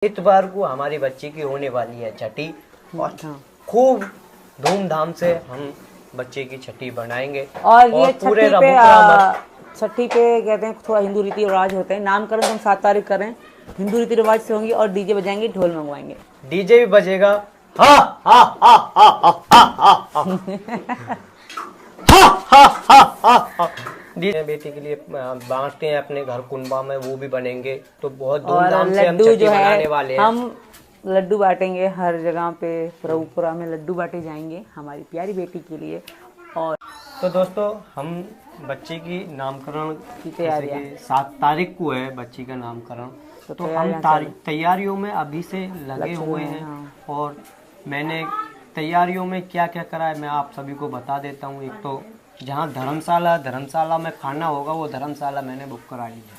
इतवार को हमारी बच्ची की होने वाली है छठी और खूब धूमधाम से हम बच्चे की छठी बनाएंगे। और ये पूरे छठी पे कहते हैं थोड़ा हिंदू रीति रिवाज होते हैं। नामकरण तो हम 7 तारीख करें, हिंदू रीति रिवाज से होंगे और डीजे बजाएंगे, ढोल मंगवाएंगे, डीजे भी बजेगा। हा हा हा हा हा हा हा हा हा। बेटी के लिए बांटते हैं अपने घर कुंबा में, वो भी बनेंगे। तो बहुत धूमधाम से हम छठी बनाने वाले हैं। हम लड्डू बांटेंगे हर जगह पे, प्रभुपुरा में लड्डू बांटे जाएंगे हमारी प्यारी बेटी के लिए। और तो दोस्तों हम बच्चे की नामकरण की तैयारी 7 तारीख को है बच्ची का नामकरण। तो हम तैयारियों में अभी से लगे हुए हैं। हाँ। और मैंने तैयारियों में क्या क्या करा है मैं आप सभी को बता देता हूँ। एक तो जहाँ धर्मशाला में खाना होगा वो धर्मशाला मैंने बुक कराई है।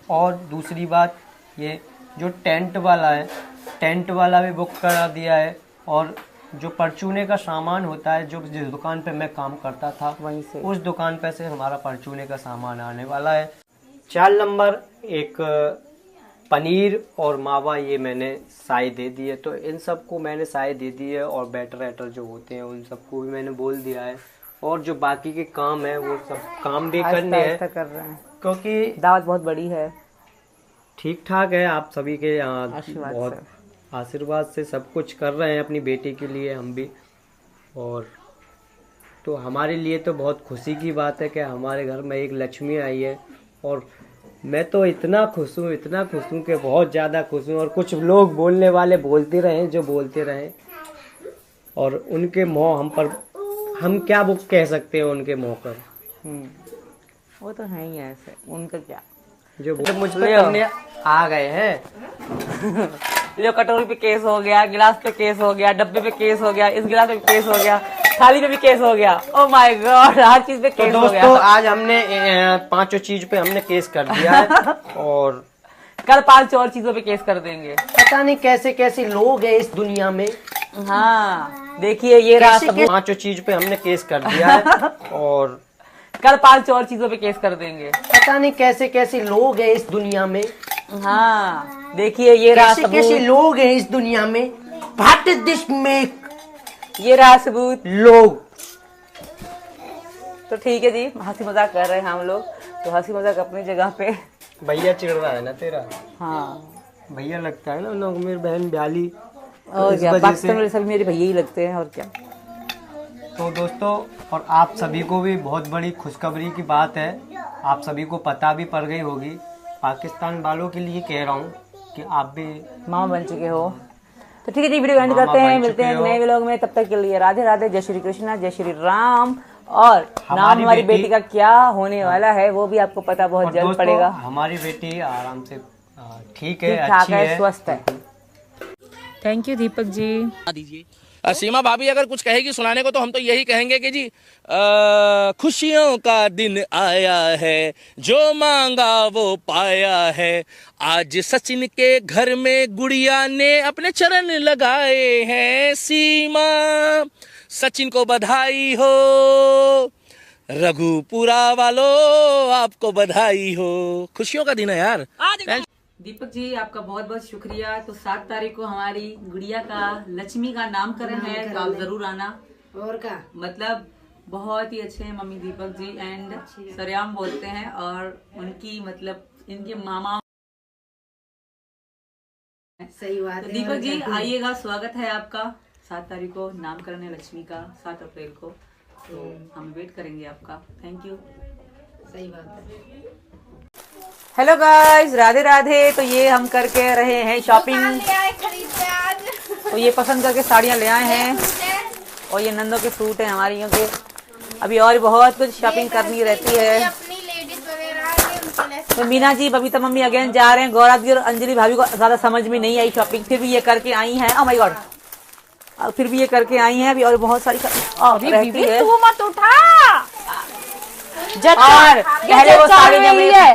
और दूसरी बात ये जो टेंट वाला है, टेंट वाला भी बुक करा दिया है। और जो परचूने का सामान होता है, जो जिस दुकान पे मैं काम करता था वहीं से, उस दुकान पे से हमारा परचूने का सामान आने वाला है। 4 नंबर एक पनीर और मावा, ये मैंने साई दे दी है। तो इन सबको मैंने साई दे दी है। और बैटर जो होते हैं उन सबको भी मैंने बोल दिया है। और जो बाकी के काम है वो सब काम भी करने हैं, कर रहे हैं क्योंकि दावत बहुत बड़ी है। ठीक ठाक है, आप सभी के यहाँ बहुत आशीर्वाद से सब कुछ कर रहे हैं अपनी बेटी के लिए हम भी। और तो हमारे लिए तो बहुत खुशी की बात है कि हमारे घर में एक लक्ष्मी आई है। और मैं तो इतना खुश हूँ कि बहुत ज़्यादा खुश हूँ। और कुछ लोग बोलने वाले बोलते रहे जो बोलते रहे, और उनके मोह हम पर, हम क्या वो कह सकते हैं उनके मुंह पर। वो तो है ही ऐसे, उनका क्या जो मुझ पे करने आ गए हैं। जो कटोरी पे केस हो गया, गिलास पे केस हो गया, डब्बे पे केस हो गया, इस गिलास पे केस हो गया, थाली पे भी केस हो गया। ओह माय गॉड, हर चीज पे केस हो गया। दोस्तों आज हमने 5 चीज पे हमने केस कर दिया है। और कल 5 और चीजों पे केस कर देंगे। पता नहीं कैसे कैसे लोग हैं इस दुनिया में। हाँ देखिए ये रहा सब। 5 चीज पे हमने केस कर दिया है। और कल 5 और चीजों पे केस कर देंगे। पता नहीं कैसे कैसे लोग हैं इस दुनिया में। हाँ देखिए ये रहा सबूत। कैसे लोग हैं इस दुनिया में। भारत देश में ये रहा सबूत लोग। तो ठीक है जी, हंसी मजाक कर रहे हैं हम लोग, तो हंसी मजाक अपनी जगह पे। भैया चिढ़ रहा है ना तेरा? हाँ भैया लगता है ना लोग, मेरी बहन ब्याली। और क्या, पाकिस्तान में सभी मेरे भैया ही लगते हैं और क्या। तो दोस्तों और आप सभी को भी बहुत बड़ी खुशखबरी की बात है, आप सभी को पता भी पड़ गई होगी। पाकिस्तान वालों के लिए कह रहा हूँ कि आप भी मामा बन चुके हो। तो ठीक है जी, वीडियो एंड करते हैं, मिलते हैं नए व्लॉग में। तब तक के लिए राधे राधे, जय श्री कृष्णा, जय श्री राम। और नाम हमारी बेटी का क्या होने वाला है वो भी आपको पता बहुत जल्द पड़ेगा। हमारी बेटी आराम से ठीक है, अच्छी है, स्वस्थ है। Thank you Deepak ji. दीजिए सीमा भाभी अगर कुछ कहेगी सुनाने को तो हम तो यही कहेंगे कि जी खुशियों का दिन आया है, जो मांगा वो पाया है। आज सचिन के घर में गुड़िया ने अपने चरण लगाए हैं। सीमा सचिन को बधाई हो, रघुपुरा वालों आपको बधाई हो। खुशियों का दिन है यार। दीपक जी आपका बहुत बहुत शुक्रिया। तो 7 तारीख को हमारी गुड़िया का, लक्ष्मी का नामकरण है, तो आप जरूर आना। और का मतलब बहुत ही अच्छे हैं मम्मी दीपक जी, एंड सरेआम बोलते हैं। और उनकी मतलब इनके मामा, सही बात तो दीपक जी आइएगा, स्वागत है आपका। 7 तारीख को नामकरण है लक्ष्मी का, 7 अप्रैल को। तो हम वेट करेंगे आपका। Thank you. सही बात है। Hello guys, Radhe Radhe. तो ये हम करके रहे हैं शॉपिंग। तो ये पसंद करके साड़ियाँ ले आए हैं। और ये नंदों के सूट हैं हमारी, के अभी और बहुत कुछ शॉपिंग करनी रहती है। तो मीना जी, बबीता मम्मी अगेन जा रहे हैं। गौरा जी और अंजलि भाभी को ज्यादा समझ में नहीं आई शॉपिंग, फिर भी ये करके आई हैं। ओह माय गॉड, फिर भी ये करके आई हैं। अभी और बहुत सारी रहती है। तू मत उठा। और पहले वो साड़ी है।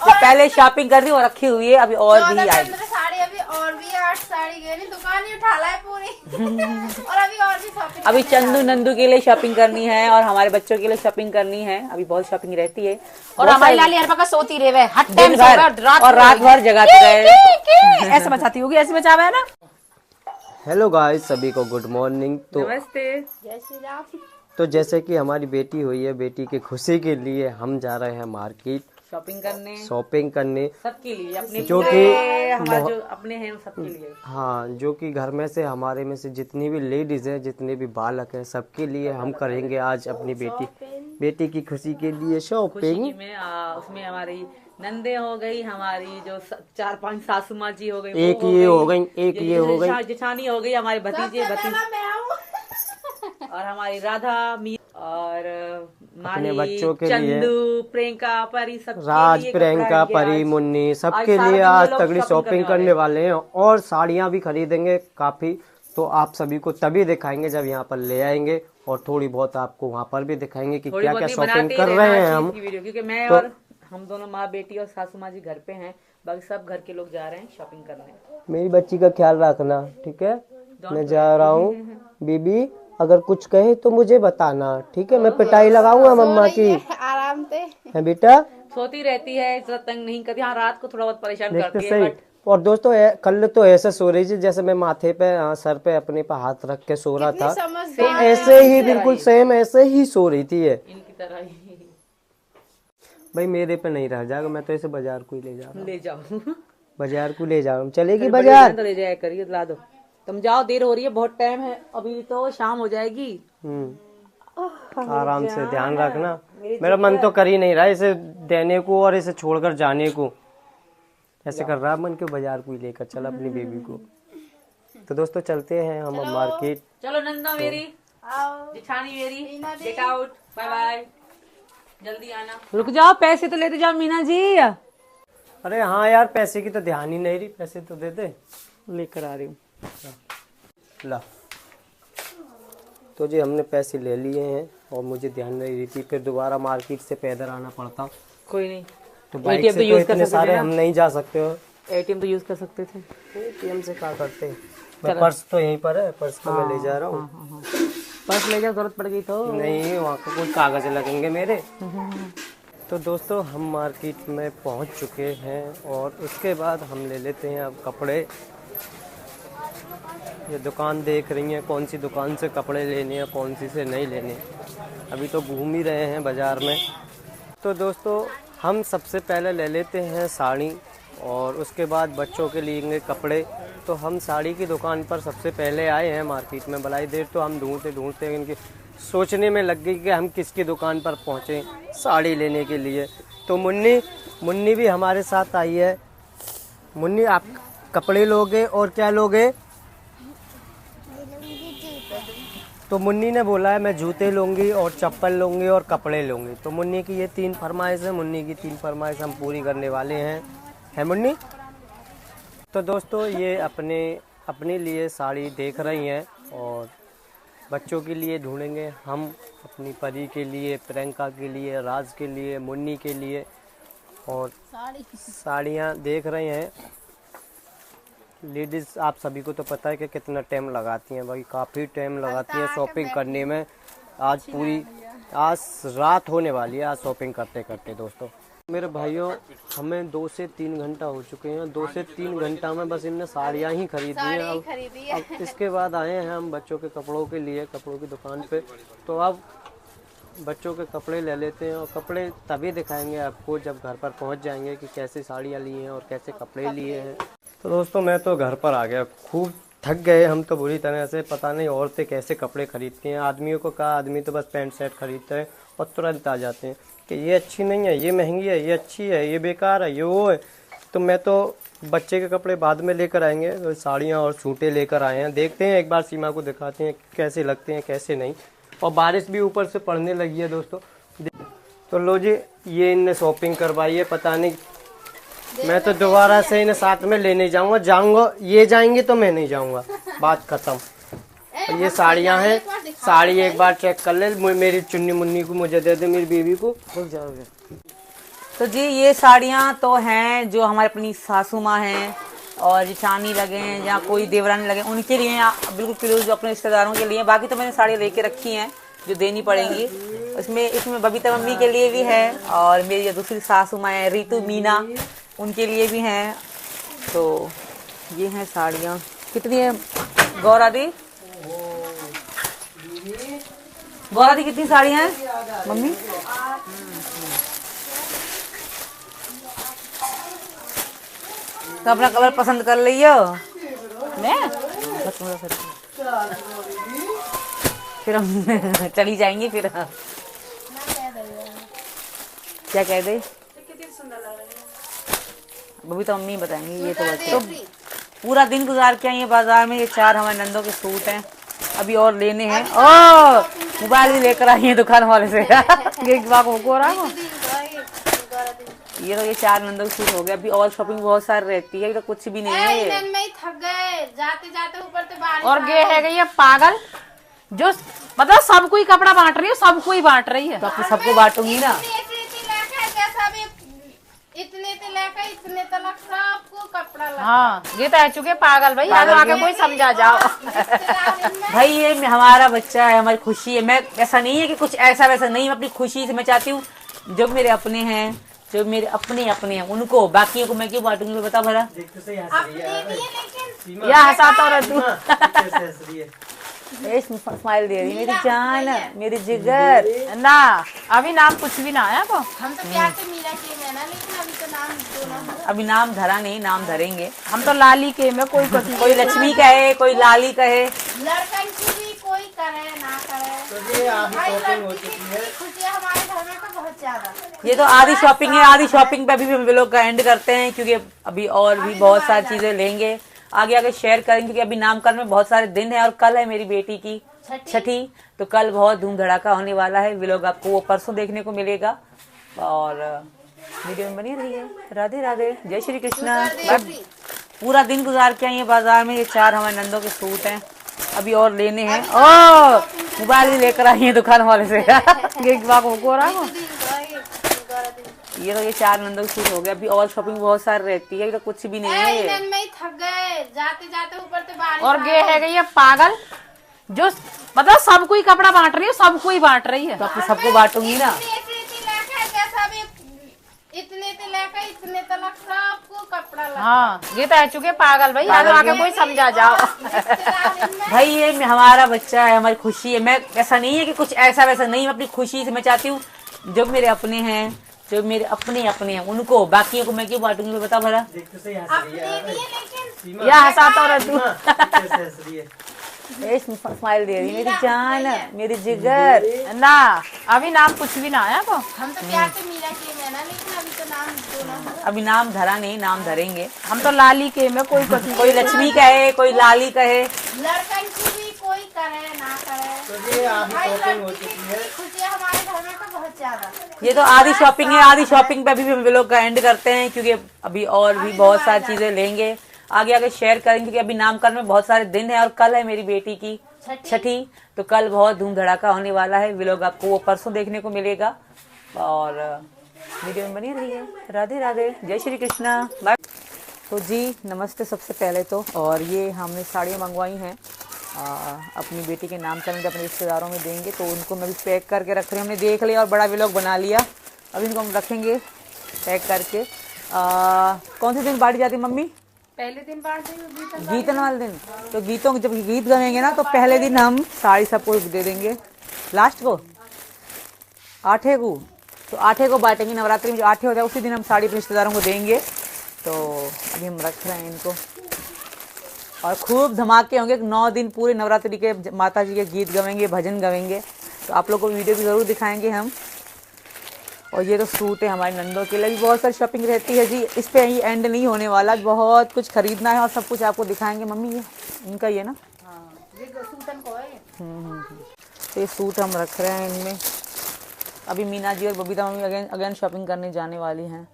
पहले शॉपिंग कर दी और रखी हुई है, अभी और भी आई। साड़ी अभी और भी 8 साड़ी गई नहीं, दुकान ही उठा ला है पूरी। और अभी और भी शॉपिंग। अभी चंदू नंदू के लिए शॉपिंग करनी है और हमारे बच्चों के लिए शॉपिंग करनी है। अभी बहुत शॉपिंग रहती है और हमारी लाली हर वक्त सोती रहे हर टाइम और रात भर जगाती रहे। ऐसे बचाती होगी, ऐसे बचावा है ना। हेलो गाइस, सभी को गुड मॉर्निंग। तो नमस्ते। जय श्री राम। तो जैसे कि हमारी बेटी हुई है, बेटी की खुशी के लिए हम जा रहे हैं मार्केट शॉपिंग करने सबके लिए, अपने जो कि हमारे जो अपने हैं सबके लिए। हाँ, जो कि घर में से हमारे में से जितनी भी लेडीज हैं, जितने भी बालक हैं, सबके लिए हम करेंगे आज अपनी बेटी की खुशी के लिए शॉपिंग। उसमें हमारी नंदे हो गई, हमारी जो 4-5 सासू माँ जी हो गई, एक ये हो गई, एक ये हो गई, जेठानी हो गई, हमारे भतीजे और हमारी राधा और अपने बच्चों के चंदू, प्रियंका, परी, सब राज, प्रियंका, परी, मुन्नी, सबके लिए आज तगड़ी शॉपिंग करने वाले हैं और साड़ियाँ भी खरीदेंगे काफी। तो आप सभी को तभी दिखाएंगे जब यहाँ पर ले आएंगे और थोड़ी बहुत आपको वहाँ पर भी दिखाएंगे कि क्या क्या शॉपिंग कर रहे हैं हम। क्योंकि मैं और हम दोनों माँ बेटी और सासू माँ जी घर पे हैं, बाकी सब घर के लोग जा रहे हैं शॉपिंग करने। मेरी बच्ची का ख्याल रखना, ठीक है? मैं जा रहा हूँ। बीबी अगर कुछ कहे तो मुझे बताना, ठीक है? मैं पिटाई लगाऊंगा मम्मा की। आराम से है बेटा, सोती रहती है, इतना तंग नहीं करती। हाँ, रात को थोड़ा बहुत परेशान करती है सही। और दोस्तों कल तो ऐसे सो रही थी जैसे मैं माथे पे सर पे अपने पे हाथ रख के सो रहा था, तो ऐसे ही बिल्कुल सेम ऐसे ही सो रही थी इनकी तरह ही। भाई मेरे पे नहीं रह जाएगा, मैं तो इसे बाजार को ही ले जा रहा हूँ। ले जाओ बाजार को ले जा रहा हूँ। चलेगी बाजार? तो ले जाया करिए, ला दो। तुम जाओ, देर हो रही है, बहुत टाइम है, अभी तो शाम हो जाएगी। आराम से ध्यान रखना। मेरा मन तो कर ही नहीं रहा इसे देने को और इसे छोड़कर जाने को। ऐसे कर रहा है मन के बाजार को ही लेकर चल अपनी बेबी को। तो दोस्तों चलते हैं हम मार्केट। चलो नंदा मेरी, जेठानी मेरी, गेट आउट, बाय बाय, जल्दी आना। रुक जाओ, पैसे तो लेते जाओ मीना जी। अरे हाँ यार, पैसे की तो ध्यान ही नहीं रही, पैसे तो दे दे। लेकर आ रही हूँ। ला तो जी हमने पैसे ले लिए हैं और मुझे ध्यान नहीं रही थी, फिर दोबारा मार्केट से पैदल आना पड़ता। कोई नहीं, तो बाइक से तो इतने सारे हम नहीं जा सकते हो। एटीएम तो यूज कर सकते थे। एटीएम से क्या करते? मैं पर्स तो यहीं पर है, पर्स तो मैं ले जा रहा हूँ। पर्स ले जाओ, जरूरत पड़ गई तो। नहीं, वहाँ को कोई कागज लगेंगे मेरे। तो दोस्तों हम मार्केट में पहुँच चुके हैं और उसके बाद हम ले लेते हैं अब कपड़े। ये दुकान देख रही हैं, कौन सी दुकान से कपड़े लेने हैं, कौन सी से नहीं लेने। अभी तो घूम ही रहे हैं बाज़ार में। तो दोस्तों हम सबसे पहले ले लेते हैं साड़ी और उसके बाद बच्चों के लेंगे कपड़े। तो हम साड़ी की दुकान पर सबसे पहले आए हैं मार्केट में। बलाई देर तो हम ढूंढते इनकी सोचने में लग गई कि हम किसकी दुकान पर पहुँचें साड़ी लेने के लिए। तो मुन्नी भी हमारे साथ आई है। मुन्नी, आप कपड़े लोगे और क्या लोगे? तो मुन्नी ने बोला है मैं जूते लूँगी और चप्पल लूँगी और कपड़े लूँगी। तो मुन्नी की ये 3 फरमाइश है। मुन्नी की 3 फरमाइश हम पूरी करने वाले हैं, है मुन्नी? तो दोस्तों ये अपने लिए साड़ी देख रही हैं और बच्चों के लिए ढूंढेंगे हम, अपनी परी के लिए, प्रियंका के लिए, राज के लिए, मुन्नी के लिए। और साड़ियाँ देख रहे हैं। लेडीज़ आप सभी को तो पता है कि कितना टाइम लगाती हैं भाई, काफ़ी टाइम लगाती हैं शॉपिंग करने में। आज रात होने वाली है आज शॉपिंग करते करते। दोस्तों मेरे भाइयों, हमें 2 से 3 घंटा हो चुके हैं। 2 से 3 घंटा में बस इनने साड़ियाँ ही खरीदी हैं। अब इसके बाद आए हैं हम बच्चों के कपड़ों के लिए, कपड़ों की दुकान पे। तो अब बच्चों के कपड़े ले लेते हैं और कपड़े तभी दिखाएंगे आपको जब घर पर पहुंच जाएंगे कि कैसे साड़ियाँ ली हैं और कैसे कपड़े लिए हैं। तो दोस्तों मैं तो घर पर आ गया, खूब थक गए हम तो बुरी तरह से। पता नहीं औरतें कैसे कपड़े खरीदती हैं। आदमियों को कहा, आदमी तो बस पैंट शर्ट खरीदते हैं और तुरंत आ जाते हैं कि ये अच्छी नहीं है, ये महंगी है, ये अच्छी है, ये बेकार है, ये वो है। तो मैं तो बच्चे के कपड़े बाद में लेकर आएंगे, साड़ियाँ और सूटें लेकर आए हैं। देखते हैं, एक बार सीमा को दिखाते हैं कैसे लगते हैं कैसे नहीं। और बारिश भी ऊपर से पड़ने लगी है दोस्तों। तो लो जी, ये इनने शॉपिंग करवाई है। पता नहीं, मैं तो दोबारा से इन्हें साथ में लेने जाऊंगा, ये जाएंगे तो मैं नहीं जाऊंगा, बात खत्म। और ये साड़ियाँ हैं, साड़ी एक बार चेक कर ले। मेरी चुन्नी मुन्नी को मुझे दे दे, मेरी बेबी को। रुक जाओगे। तो जी ये साड़ियाँ तो हैं जो हमारे अपनी सासू माँ हैं, और जिठानी लगे हैं या कोई देवरानी लगे उनके लिए बिल्कुल क्लोज अपने रिश्तेदारों के लिए। बाकी तो मैंने साड़ी लेके रखी हैं जो देनी पड़ेंगी। इसमें बबीता मम्मी के लिए भी है और मेरी दूसरी सासू माँ है रितु मीना, उनके लिए भी हैं। तो ये हैं साड़ियाँ। कितनी है गौरा दी? गौरा दी कितनी साड़ियाँ हैं मम्मी? तो अपना कलर पसंद कर लियो। मैं फिर हम चली जाएंगी। फिर क्या कह दे अभी तो मम्मी बताएंगी। ये तो पूरा दिन गुजार के आई है बाजार में। ये 4 हमारे नंदों के सूट हैं, अभी और लेने हैं। ओ मोबाइल भी लेकर आई है दुकान वाले से। ये तो ये 4 नंदों के सूट हो गए। अभी और शॉपिंग बहुत सारी रहती है, तो कुछ भी नहीं है। में थक गए जाते जाते ऊपर से बारिश। और ये है गई पागल जो मतलब सबको ही कपड़ा बांट रही है, सबको ही बांट रही है। तो सबको बांटूंगी ना। इतने तक सबको कपड़ा लगा। हाँ ये तो है चुके पागल भाई। आगे कोई समझा जाओ। भाई ये हमारा बच्चा है, हमारी खुशी है। मैं ऐसा नहीं है कि कुछ ऐसा वैसा नहीं, मैं अपनी खुशी से मैं चाहती हूँ जो मेरे अपने हैं, जो मेरे अपने हैं उनको, बाकियों को मैं क्यों बांटूंगी बता भला। या हंसाता रह तू। स्माइल दे रही मेरी जान, मेरी जिगर ना। अभी नाम कुछ भी ना आया को। हम तो प्यार से मीरा के में ना, लेकिन अभी तो नाम दोनों अभी नाम धरा नहीं, नाम धरेंगे। हम तो लाली के में कोई कोई लक्ष्मी कहे, कोई लाली कहे। लड़कन की भी कोई करे ना करे। तो ये आधी शॉपिंग हो चुकी है। खुशी हमारे घर में तो बहुत ज्यादा। ये तो आधी शॉपिंग है। आधी शॉपिंग पे अभी भी हम लोग का एंड करते हैं, क्योंकि अभी और भी बहुत सारी चीजें लेंगे, आगे आगे शेयर करेंगे। क्योंकि अभी नामकरण में बहुत सारे दिन है और कल है मेरी बेटी की छठी। तो कल बहुत धूम धड़ाका होने वाला है। व्लॉग आपको वो परसों देखने को मिलेगा और वीडियो में बनी रहिए। राधे राधे, जय श्री कृष्णा। पूरा दिन गुजार के आई है बाजार में। ये 4 हमारे नंदों के सूट हैं, अभी और लेने हैं। ओ मोबाइल भी लेकर आई है दुकान वाले से। ये तो ये 4 नंदों के सूट हो गए। अभी और शॉपिंग बहुत सारी रहती है, तो कुछ भी नहीं है। में थक गए जाते जाते ऊपर से बारिश। और ये है गई पागल जो मतलब सबको ही कपड़ा बांट रही है, सबको ही बांट रही है। तो सबको बांटूंगी ना। इतने तक सबको कपड़ा लगा। हाँ ये तो है चुके पागल भाई। आगे कोई समझा जाओ। भाई ये हमारा बच्चा है, हमारी खुशी है। मैं ऐसा नहीं है कि कुछ ऐसा वैसा नहीं, मैं अपनी खुशी से मैं चाहती हूँ जो मेरे अपने हैं, जो मेरे अपने हैं उनको, बाकियों को मैं क्यों बांटूंगी बता भला। या हंसाता रह तू। स्माइल दे रही मेरी जान, मेरी जिगर ना। अभी नाम कुछ भी ना आया को। हम तो प्यार से मीरा के में ना, लेकिन अभी तो नाम दोनों। अभी नाम धरा नहीं, नाम धरेंगे। हम तो लाली के में कोई लक्ष्मी कहे, कोई लाली कहे। लड़कन की भी कोई करे ना करे। तो ये आधी शॉपिंग हो चुकी है। खुशी हमारे घर में तो बहुत ज्यादा। ये तो आधी शॉपिंग है। आधी शॉपिंग पे अभी भी हम लोग का एंड करते हैं, क्योंकि अभी और भी बहुत सारी चीजें लेंगे, आगे आगे शेयर करेंगे। क्योंकि अभी नामकरण में बहुत सारे दिन है और कल है मेरी बेटी की छठी। तो कल बहुत धूम धड़ाका होने वाला है। व्लॉग आपको वो परसों देखने को मिलेगा और वीडियो में बनी रहिए। राधे राधे, जय श्री कृष्णा, बाय। तो जी नमस्ते सबसे पहले तो। और ये हमने साड़ियाँ मंगवाई हैं अपनी बेटी के नामकरण पे, अपने रिश्तेदारों में देंगे। तो उनको मैं भी पैक करके रख रही हूँ। हमने देख लिया और बड़ा व्लॉग बना लिया। अभी इनको हम रखेंगे पैक करके। कौन से दिन बांटी जाती मम्मी? पहले दिन बांट गीतन वाले दिन। तो गीतों जब गीत गाएंगे ना, तो पहले दिन हम साड़ी सबको दे देंगे। लास्ट को 8 को, तो 8 को बांटेंगे। नवरात्रि में जो 8 होता है उसी दिन हम साड़ी अपने रिश्तेदारों को देंगे। तो अभी हम रख रहे हैं इनको और खूब धमाके होंगे। 9 दिन पूरे नवरात्रि के माता जी के गीत गाएंगे, भजन गाएंगे। तो आप लोगों को वीडियो भी जरूर दिखाएंगे हम। और ये तो सूट है हमारे नंदों के लिए। भी बहुत सारी शॉपिंग रहती है जी, इस पे ही एंड नहीं होने वाला। बहुत कुछ खरीदना है और सब कुछ आपको दिखाएंगे। मम्मी ये इनका ही है ना? ये सूटन को है। तो ये सूट हम रख रहे हैं इनमें। अभी मीना जी और बबीता मम्मी अगेन शॉपिंग करने जाने वाली हैं।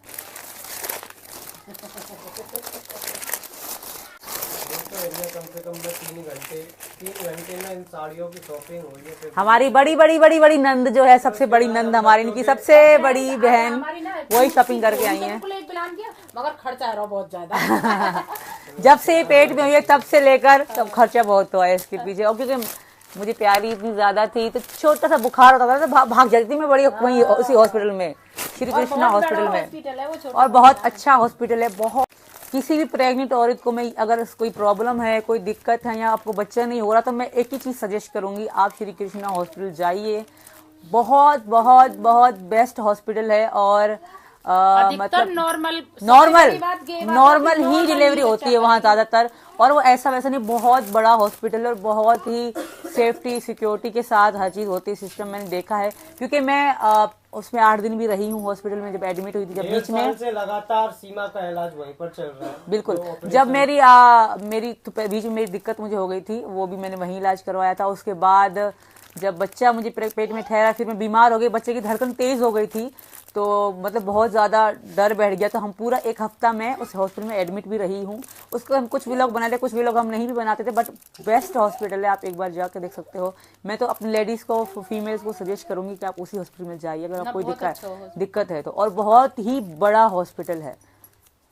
कम से कम 3 घंटे में इन साड़ियों की शॉपिंग हुई है। हमारी बड़ी नंद जो है, सबसे बड़ी नंद हमारी, इनकी सबसे बड़ी बहन, वही शॉपिंग करके आई है। मगर खर्चा है बहुत ज्यादा। जब से पेट में हुई है तब से लेकर तब खर्चा बहुत हुआ है इसके पीछे। और क्योंकि मुझे प्यारी इतनी ज्यादा थी तो छोटा सा बुखार होता था तो भाग जाती थी मैं बड़ी वहीं उसी हॉस्पिटल में, श्री कृष्णा हॉस्पिटल में। और बहुत अच्छा हॉस्पिटल है, बहुत। किसी भी प्रेग्नेंट औरत को मैं अगर कोई प्रॉब्लम है, कोई दिक्कत है या आपको बच्चा नहीं हो रहा तो मैं एक ही चीज सजेस्ट करूंगी, आप श्री कृष्णा हॉस्पिटल जाइए। बहुत बहुत बहुत बेस्ट हॉस्पिटल है। और मतलब नॉर्मल ही डिलीवरी होती है वहाँ ज्यादातर। और वो ऐसा वैसा नहीं, बहुत बड़ा हॉस्पिटल और बहुत ही सेफ्टी सिक्योरिटी के साथ हर चीज होती है। सिस्टम मैंने देखा है क्योंकि मैं उसमें 8 दिन भी रही हूँ हॉस्पिटल में जब एडमिट हुई थी। जब बीच में से लगातार सीमा का इलाज वहीं पर चल रहा है। बिल्कुल, जब मेरी बीच में मेरी दिक्कत मुझे हो गई थी वो भी मैंने वहीं इलाज करवाया था। उसके बाद जब बच्चा मुझे पेट में ठहरा, फिर मैं बीमार हो गई, बच्चे की धड़कन तेज हो गई थी तो मतलब बहुत ज्यादा डर बैठ गया। तो हम पूरा 1 हफ्ता मैं उस हॉस्पिटल में एडमिट भी रही हूँ। उसको हम कुछ व्लॉग बनाते, कुछ व्लॉग हम नहीं भी बनाते थे, बट बेस्ट हॉस्पिटल है, आप एक बार जाकर देख सकते हो। मैं तो अपनी लेडीज को, फीमेल्स को सजेस्ट करूंगी कि आप उसी हॉस्पिटल में जाइए अगर आपको कोई दिक्कत है तो। और बहुत ही बड़ा हॉस्पिटल है,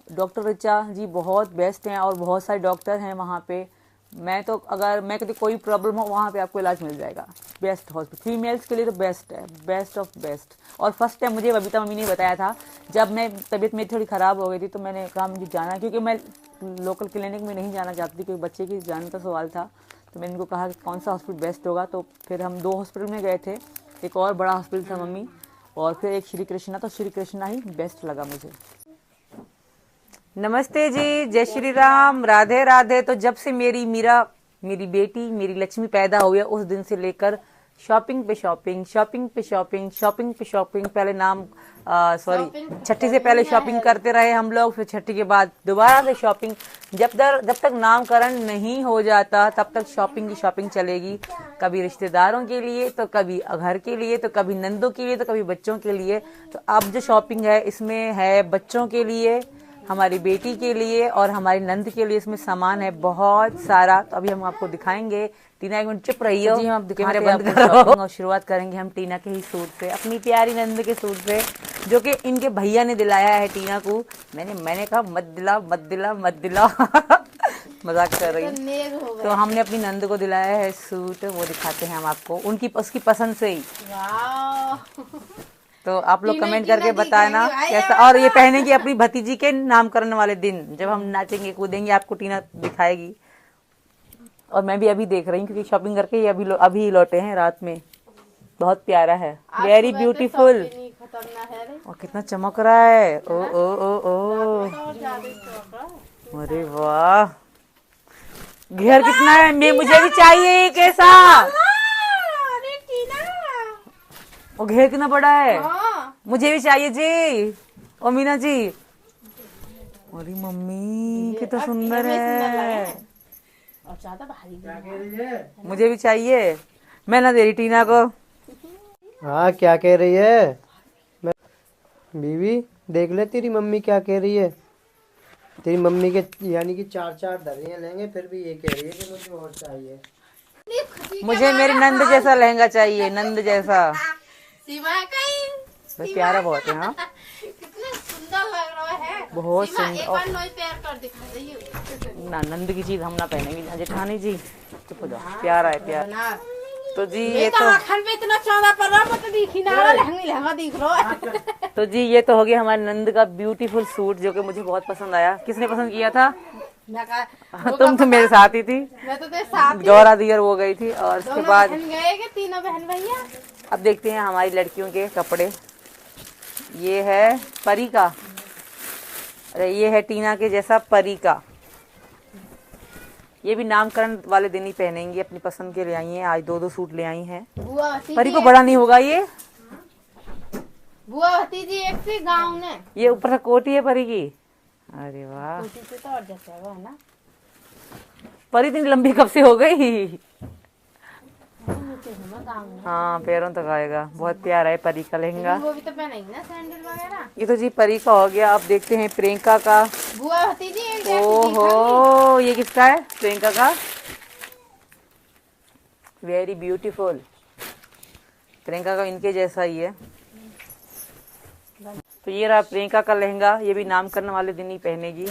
डॉक्टर ऋचा जी बहुत बेस्ट हैं और बहुत सारे डॉक्टर हैं वहाँ पे। मैं तो अगर मैं कहती कोई प्रॉब्लम हो वहाँ पे आपको इलाज मिल जाएगा। बेस्ट हॉस्पिटल फीमेल्स के लिए तो बेस्ट है, बेस्ट ऑफ बेस्ट। और फर्स्ट टाइम मुझे बबीता मम्मी ने बताया था, जब मैं तबीयत मेरी थोड़ी ख़राब हो गई थी तो मैंने कहा मुझे जाना, क्योंकि मैं लोकल क्लिनिक में नहीं जाना चाहती क्योंकि बच्चे की जाने का सवाल था। तो मैंने उनको कहा कि कौन सा हॉस्पिटल बेस्ट होगा। तो फिर हम 2 हॉस्पिटल में गए थे, एक और बड़ा हॉस्पिटल था मम्मी और फिर एक श्री कृष्णा। तो श्री कृष्णा ही बेस्ट लगा मुझे। नमस्ते जी, जय श्री राम, राधे राधे। तो जब से मेरी बेटी मेरी लक्ष्मी पैदा हुई है उस दिन से लेकर शॉपिंग पे शॉपिंग, शॉपिंग पे शॉपिंग, शॉपिंग पे शॉपिंग। पहले छठी से पहले शॉपिंग करते रहे हम लोग, फिर छठी के बाद दोबारा से शॉपिंग। जब तक नामकरण नहीं हो जाता तब तक शॉपिंग की शॉपिंग चलेगी। कभी रिश्तेदारों के लिए तो कभी घर के लिए तो कभी नंदों के लिए तो कभी बच्चों के लिए। तो अब जो शॉपिंग है इसमें है बच्चों के लिए, हमारी बेटी के लिए और हमारी नंद के लिए। इसमें सामान है बहुत सारा। तो अभी हम आपको दिखाएंगे। टीना 1 मिनट चुप रही हो जी, हम कैमरे बंद करो। और शुरुआत करेंगे हम टीना के ही सूट से, अपनी प्यारी नंद के सूट से, जो कि इनके भैया ने दिलाया है टीना को। मैंने कहा मत दिला मजाक कर रही हूँ। तो हमने अपनी नंद को दिलाया है सूट, वो दिखाते हैं हम आपको उसकी पसंद से ही। तो आप लोग कमेंट करके बताना कैसा। और ये पहनेगी अपनी भतीजी के नामकरण वाले दिन, जब हम नाचेंगे कूदेंगे आपको टीना दिखाएगी। और मैं भी अभी देख रही हूँ क्योंकि शॉपिंग करके ये अभी लौटे हैं रात में। बहुत प्यारा है, वेरी ब्यूटीफुल। और कितना चमक रहा है, ओ ओ ओ ओ, अरे वाह, घेर कितना है, मुझे भी चाहिए कैसा। वो घेर कितना बड़ा है, मुझे भी चाहिए जी। और मीना जी, अरे मम्मी कितना सुंदर है, और ज्यादा भारी मुझे भी चाहिए। मैं ना दे रही टीना को। हाँ क्या कह रही है बीवी, देख ले तेरी मम्मी क्या कह रही है। तेरी मम्मी के यानी कि 4 दरियां लेंगे फिर भी ये कह रही है कि मुझे और चाहिए। मुझे मेरी नंद जैसा लहंगा चाहिए, नंद जैसा। प्यारा बहुत है। हाँ कितना सुंदर लग रहा है, बहुत सुंदर। एक बार नोई पैर कर दिखा दीजिए ना नंद की चीज हम ना पहनेंगे जेठानी जी, चुप हो जाओ। प्यारा है प्यारा। तो जी ये तो पे इतना चौड़ा पर रहा मत दिखी ना, लहंगा दिख रहा है। तो जी ये तो हो गया हमारे नंद का ब्यूटीफुल सूट, जो कि मुझे बहुत पसंद आया। किसने पसंद किया था? तुम तो मेरे साथ ही थी, मैं तो तेरे साथ ही। गौरा दियर वो गई थी। और उसके बाद गए कि तीनों बहन भैया। अब देखते हैं हमारी लड़कियों के कपड़े। ये है परी का, अरे ये है टीना के जैसा परी का। ये भी नामकरण वाले दिन ही पहनेंगी, अपनी पसंद के ले आई हैं। आज 2 सूट ले आई हैं। परी को बड़ा नहीं होगा ये, बुआ भतीजी एक से गाँव ने। ये ऊपर से कोटी है परी की। अरे वाह, से तो और जैसा है वो, है ना। परी इतनी लंबी कब से हो गई। हाँ पैरों तक आएगा। बहुत प्यारा है परी का लहंगा। वो भी तो पहनेंगी ना सैंडल वगैरह। ये तो जी परी का हो गया। अब देखते हैं प्रियंका का। बुआ भतीजी एक ओहो, ये किसका है? प्रियंका का। Very beautiful. प्रियंका का इनके जैसा ही है। तो ये रहा प्रियंका का लहंगा, ये भी नामकरण वाले दिन ही पहनेगी।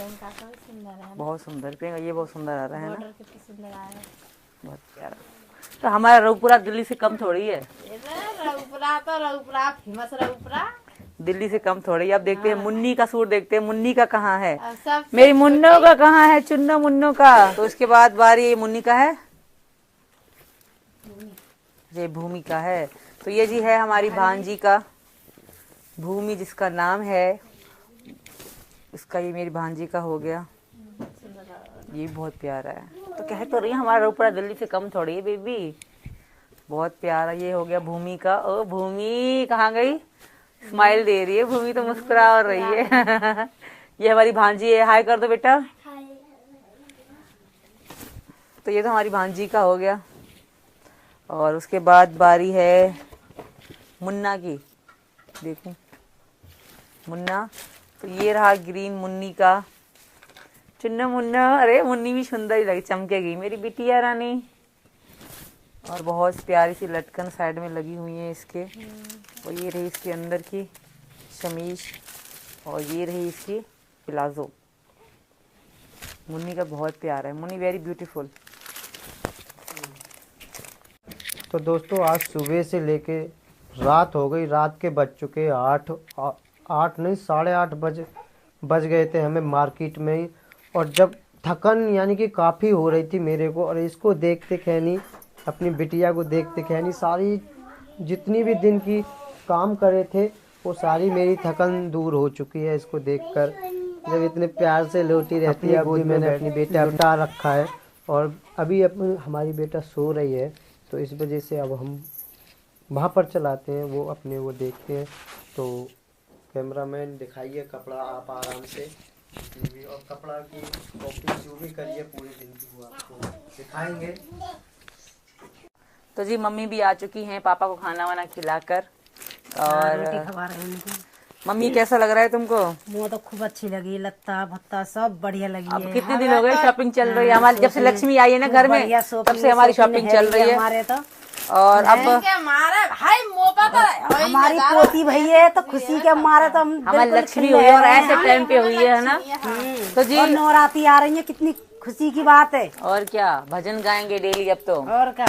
बहुत सुंदर प्रियंका, ये बहुत सुंदर आ रहा है ना, बहुत प्यारा। तो हमारा रघुपुरा दिल्ली से कम थोड़ी है, रघुपुरा तो रघुपुरा फेमस रघुपुरा दिल्ली से कम थोड़ी। अब देखते हैं मुन्नी का सूट, देखते हैं मुन्नी का कहाँ है, सब मेरी मुन्नो का कहाँ है, चुन्नो मुन्नो का। तो उसके बाद बारी मुन्नी का है, ये भूमि का है। तो ये जी है हमारी भांजी का भूमि, जिसका नाम है, इसका ये मेरी भांजी का हो गया, ये बहुत प्यारा है। तो कह तो रही हमारा रघुपुरा दिल्ली से कम थोड़ी है बेबी, बहुत प्यारा। ये हो गया भूमि का। ओ भूमि कहाँ गई, स्माइल दे रही है भूमि, तो मुस्कुरा और रही है। ये हमारी भांजी है, हाय कर दो बेटा। तो ये तो हमारी भांजी का हो गया। और उसके बाद बारी है मुन्ना की, देखो मुन्ना। तो ये रहा ग्रीन मुन्नी का, चुन्ना मुन्ना। अरे मुन्नी भी सुंदर ही लगी, चमकेगी मेरी बिटिया रानी। और बहुत प्यारी सी लटकन साइड में लगी हुई है इसके। और ये रही इसके अंदर की शमीज, और ये रही इसकी प्लाजो। मुन्नी का बहुत प्यारा है, मुन्नी वेरी ब्यूटीफुल। तो दोस्तों आज सुबह से लेके रात हो गई, रात के बज चुके 8 नहीं 8:30 बज गए थे हमें मार्केट में ही। और जब थकन यानी कि काफ़ी हो रही थी मेरे को, और इसको देखते खैनी, अपनी बिटिया को देखते खैनी, सारी जितनी भी दिन की काम करे थे वो सारी मेरी थकन दूर हो चुकी है इसको देखकर। जब इतने प्यार से लोटी रहती है गोद, मैंने अपनी बेटा उठा रखा है। और अभी हमारी बेटा सो रही है, तो इस वजह से अब हम वहाँ पर चलाते हैं, वो अपने वो देखते हैं। तो कैमरामैन दिखाइए कपड़ा आप आराम से, और कपड़ा की कॉपी जो भी करिए पूरे दिन की वो आपको दिखाएंगे। तो जी मम्मी भी आ चुकी हैं पापा को खाना वाना खिलाकर। और खवा रहे हैं उनको। मम्मी कैसा लग रहा है तुमको? मुझे तो खूब अच्छी लगी, लत्ता भत्ता सब बढ़िया लगी अब है। कितने दिन हो गए शॉपिंग चल रही है हमारी, जब से लक्ष्मी आई है ना घर में तब से हमारी शॉपिंग चल रही है हमारे तो। और अब मारे भाई मोपा तो हमारी पोती भई है तो खुशी के मारे तो हम हमारी बिल्कुल लक्ष्मी खिल हुई रहे है और हैं। ऐसे टाइम पे हुई है ना। तो जी और नवरात्रि आ रही है, कितनी खुशी की बात है। और क्या भजन गाएंगे डेली अब तो। और क्या।